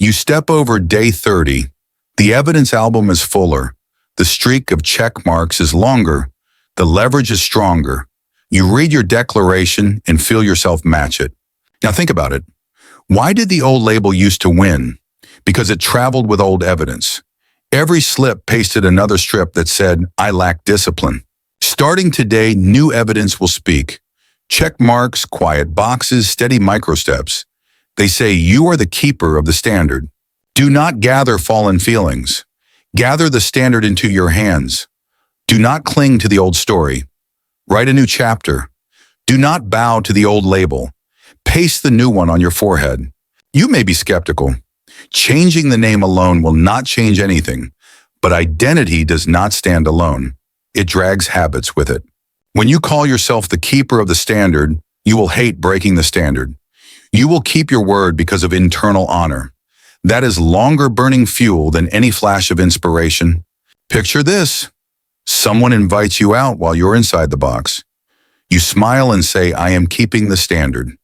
You step over day 30. The evidence album is fuller. The streak of check marks is longer. The leverage is stronger. You read your declaration and feel yourself match it. Now think about it. Why did the old label used to win? Because it traveled with old evidence. Every slip pasted another strip that said, I lack discipline. Starting today, new evidence will speak. Check marks, quiet boxes, steady microsteps. They say you are the keeper of the standard. Do not gather fallen feelings. Gather the standard into your hands. Do not cling to the old story. Write a new chapter. Do not bow to the old label. Paste the new one on your forehead. You may be skeptical. Changing the name alone will not change anything, but identity does not stand alone. It drags habits with it. When you call yourself the keeper of the standard, you will hate breaking the standard. You will keep your word because of internal honor. That is longer burning fuel than any flash of inspiration. Picture this. Someone invites you out while you're inside the box. You smile and say, I am keeping the standard.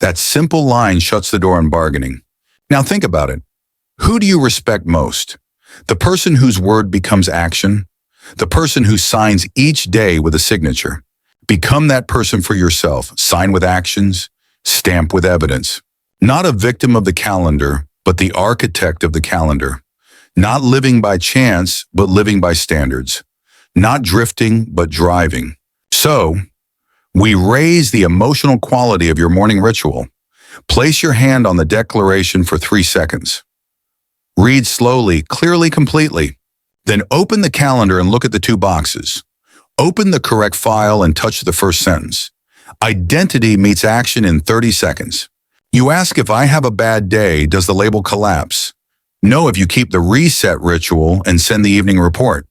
That simple line shuts the door on bargaining. Now think about it. Who do you respect most? The person whose word becomes action? The person who signs each day with a signature? Become that person for yourself. Sign with actions, stamp with evidence. Not a victim of the calendar, but the architect of the calendar. Not living by chance, but living by standards. Not drifting, but driving. So, we raise the emotional quality of your morning ritual. Place your hand on the declaration for 3 seconds. Read slowly, clearly, completely. Then open the calendar and look at the 2 boxes. Open the correct file and touch the first sentence. Identity meets action in 30 seconds. You ask, if I have a bad day, does the label collapse? No, if you keep the reset ritual and send the evening report.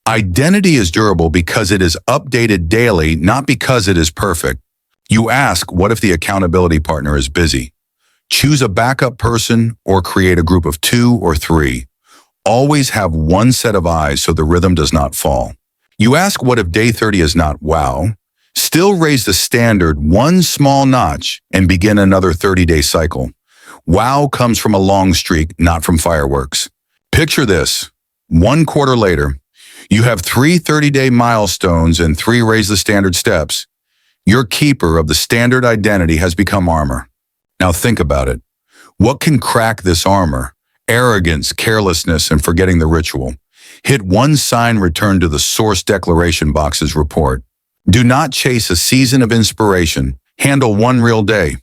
Identity is durable because it is updated daily, not because it is perfect. You ask, what if the accountability partner is busy? Choose a backup person or create a group of 2 or 3. Always have one set of eyes so the rhythm does not fall. You ask, what if day 30 is not wow? Still raise the standard one small notch and begin another 30-day cycle. Wow comes from a long streak, not from fireworks. Picture this. 1 quarter later, you have 3 30-day milestones and 3 raise the standard steps. Your keeper of the standard identity has become armor. Now think about it. What can crack this armor? Arrogance, carelessness, and forgetting the ritual. Hit one sign, return to the source declaration box's report. Do not chase a season of inspiration. Handle one real day.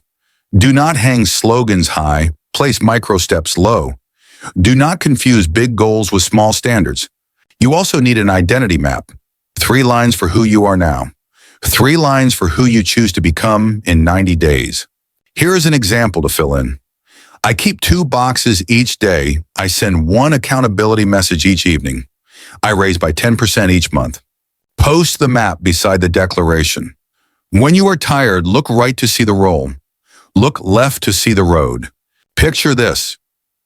Do not hang slogans high. Place micro steps low. Do not confuse big goals with small standards. You also need an identity map. 3 lines for who you are now. 3 lines for who you choose to become in 90 days. Here is an example to fill in. I keep 2 boxes each day. I send 1 accountability message each evening. I raise by 10% each month. Post the map beside the declaration. When you are tired, look right to see the roll. Look left to see the road. Picture this.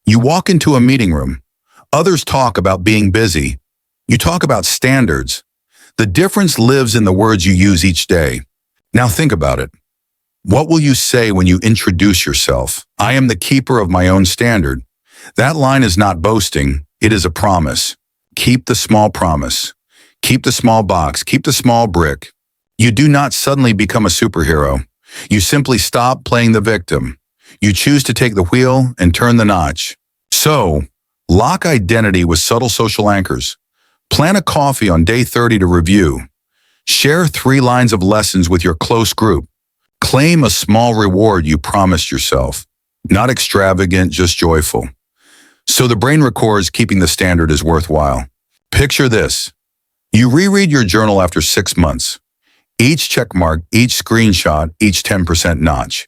You walk into a meeting room. Others talk about being busy. You talk about standards. The difference lives in the words you use each day. Now think about it. What will you say when you introduce yourself? I am the keeper of my own standard. That line is not boasting, it is a promise. Keep the small promise. Keep the small box. Keep the small brick. You do not suddenly become a superhero. You simply stop playing the victim. You choose to take the wheel and turn the notch. So, lock identity with subtle social anchors. Plan a coffee on day 30 to review. Share 3 lines of lessons with your close group. Claim a small reward you promised yourself. Not extravagant, just joyful. So the brain records keeping the standard is worthwhile. Picture this. You reread your journal after 6 months. Each checkmark, each screenshot, each 10% notch.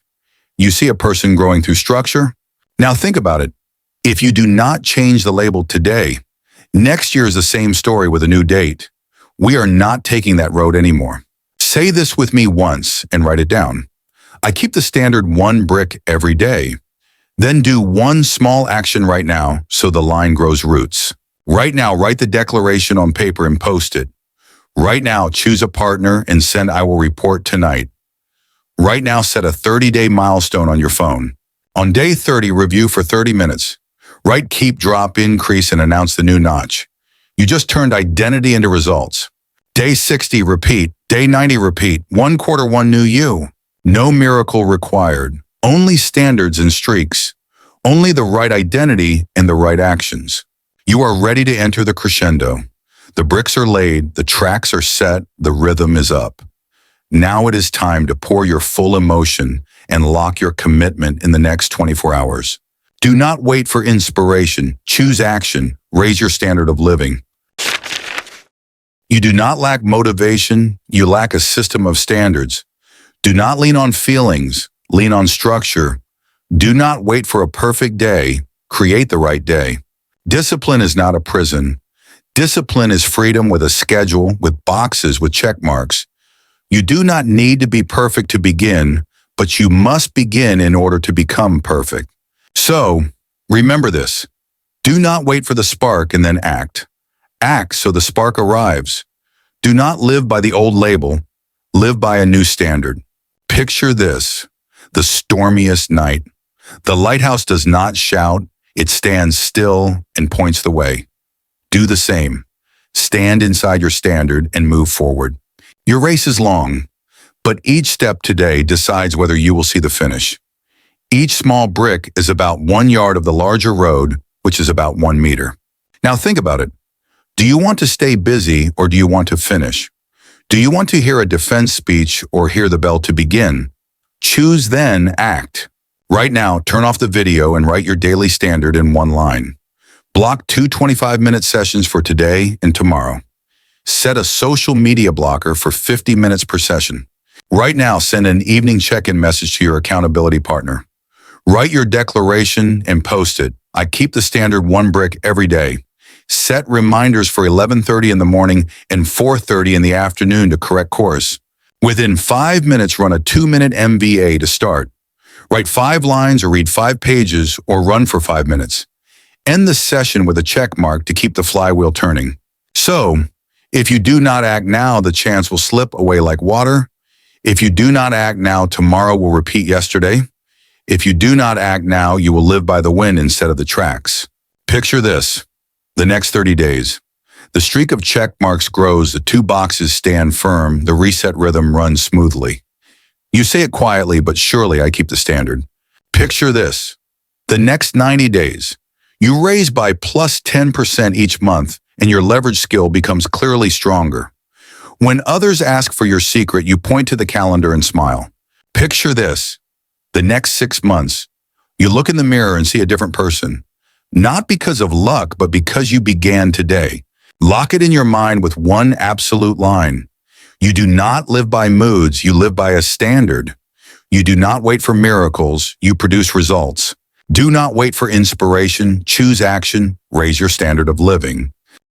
You see a person growing through structure? Now think about it. If you do not change the label today, next year is the same story with a new date. We are not taking that road anymore. Say this with me once and write it down. I keep the standard 1 brick every day. Then do 1 small action right now so the line grows roots. Right now, write the declaration on paper and post it. Right now, choose a partner and send "I will report tonight." Right now, set a 30-day milestone on your phone. On day 30, review for 30 minutes. Write keep, drop, increase, and announce the new notch. You just turned identity into results. Day 60, repeat. Day 90, repeat. 1 quarter, 1 new you. No miracle required. Only standards and streaks. Only the right identity and the right actions. You are ready to enter the crescendo. The bricks are laid, the tracks are set, the rhythm is up. Now it is time to pour your full emotion and lock your commitment in the next 24 hours. Do not wait for inspiration. Choose action. Raise your standard of living. You do not lack motivation. You lack a system of standards. Do not lean on feelings. Lean on structure. Do not wait for a perfect day. Create the right day. Discipline is not a prison. Discipline is freedom with a schedule, with boxes, with check marks. You do not need to be perfect to begin, but you must begin in order to become perfect. So, remember this. Do not wait for the spark and then act. Act so the spark arrives. Do not live by the old label. Live by a new standard. Picture this, the stormiest night. The lighthouse does not shout. It stands still and points the way. Do the same. Stand inside your standard and move forward. Your race is long, but each step today decides whether you will see the finish. Each small brick is about 1 yard of the larger road, which is about 1 meter. Now think about it. Do you want to stay busy or do you want to finish? Do you want to hear a defense speech or hear the bell to begin? Choose then act. Right now, turn off the video and write your daily standard in 1 line. Block 2 25-minute sessions for today and tomorrow. Set a social media blocker for 50 minutes per session. Right now, send an evening check-in message to your accountability partner. Write your declaration and post it. I keep the standard 1 brick every day. Set reminders for 11:30 in the morning and 4:30 in the afternoon to correct course. Within 5 minutes, run a 2-minute MVA to start. Write 5 lines or read 5 pages or run for 5 minutes. End the session with a check mark to keep the flywheel turning. So, if you do not act now, the chance will slip away like water. If you do not act now, tomorrow will repeat yesterday. If you do not act now, you will live by the wind instead of the tracks. Picture this. The next 30 days. The streak of check marks grows, the 2 boxes stand firm, the reset rhythm runs smoothly. You say it quietly, but surely I keep the standard. Picture this. The next 90 days. You raise by plus 10% each month, and your leverage skill becomes clearly stronger. When others ask for your secret, you point to the calendar and smile. Picture this. The next 6 months, you look in the mirror and see a different person. Not because of luck, but because you began today. Lock it in your mind with 1 absolute line. You do not live by moods, you live by a standard. You do not wait for miracles, you produce results. Do not wait for inspiration, choose action, raise your standard of living.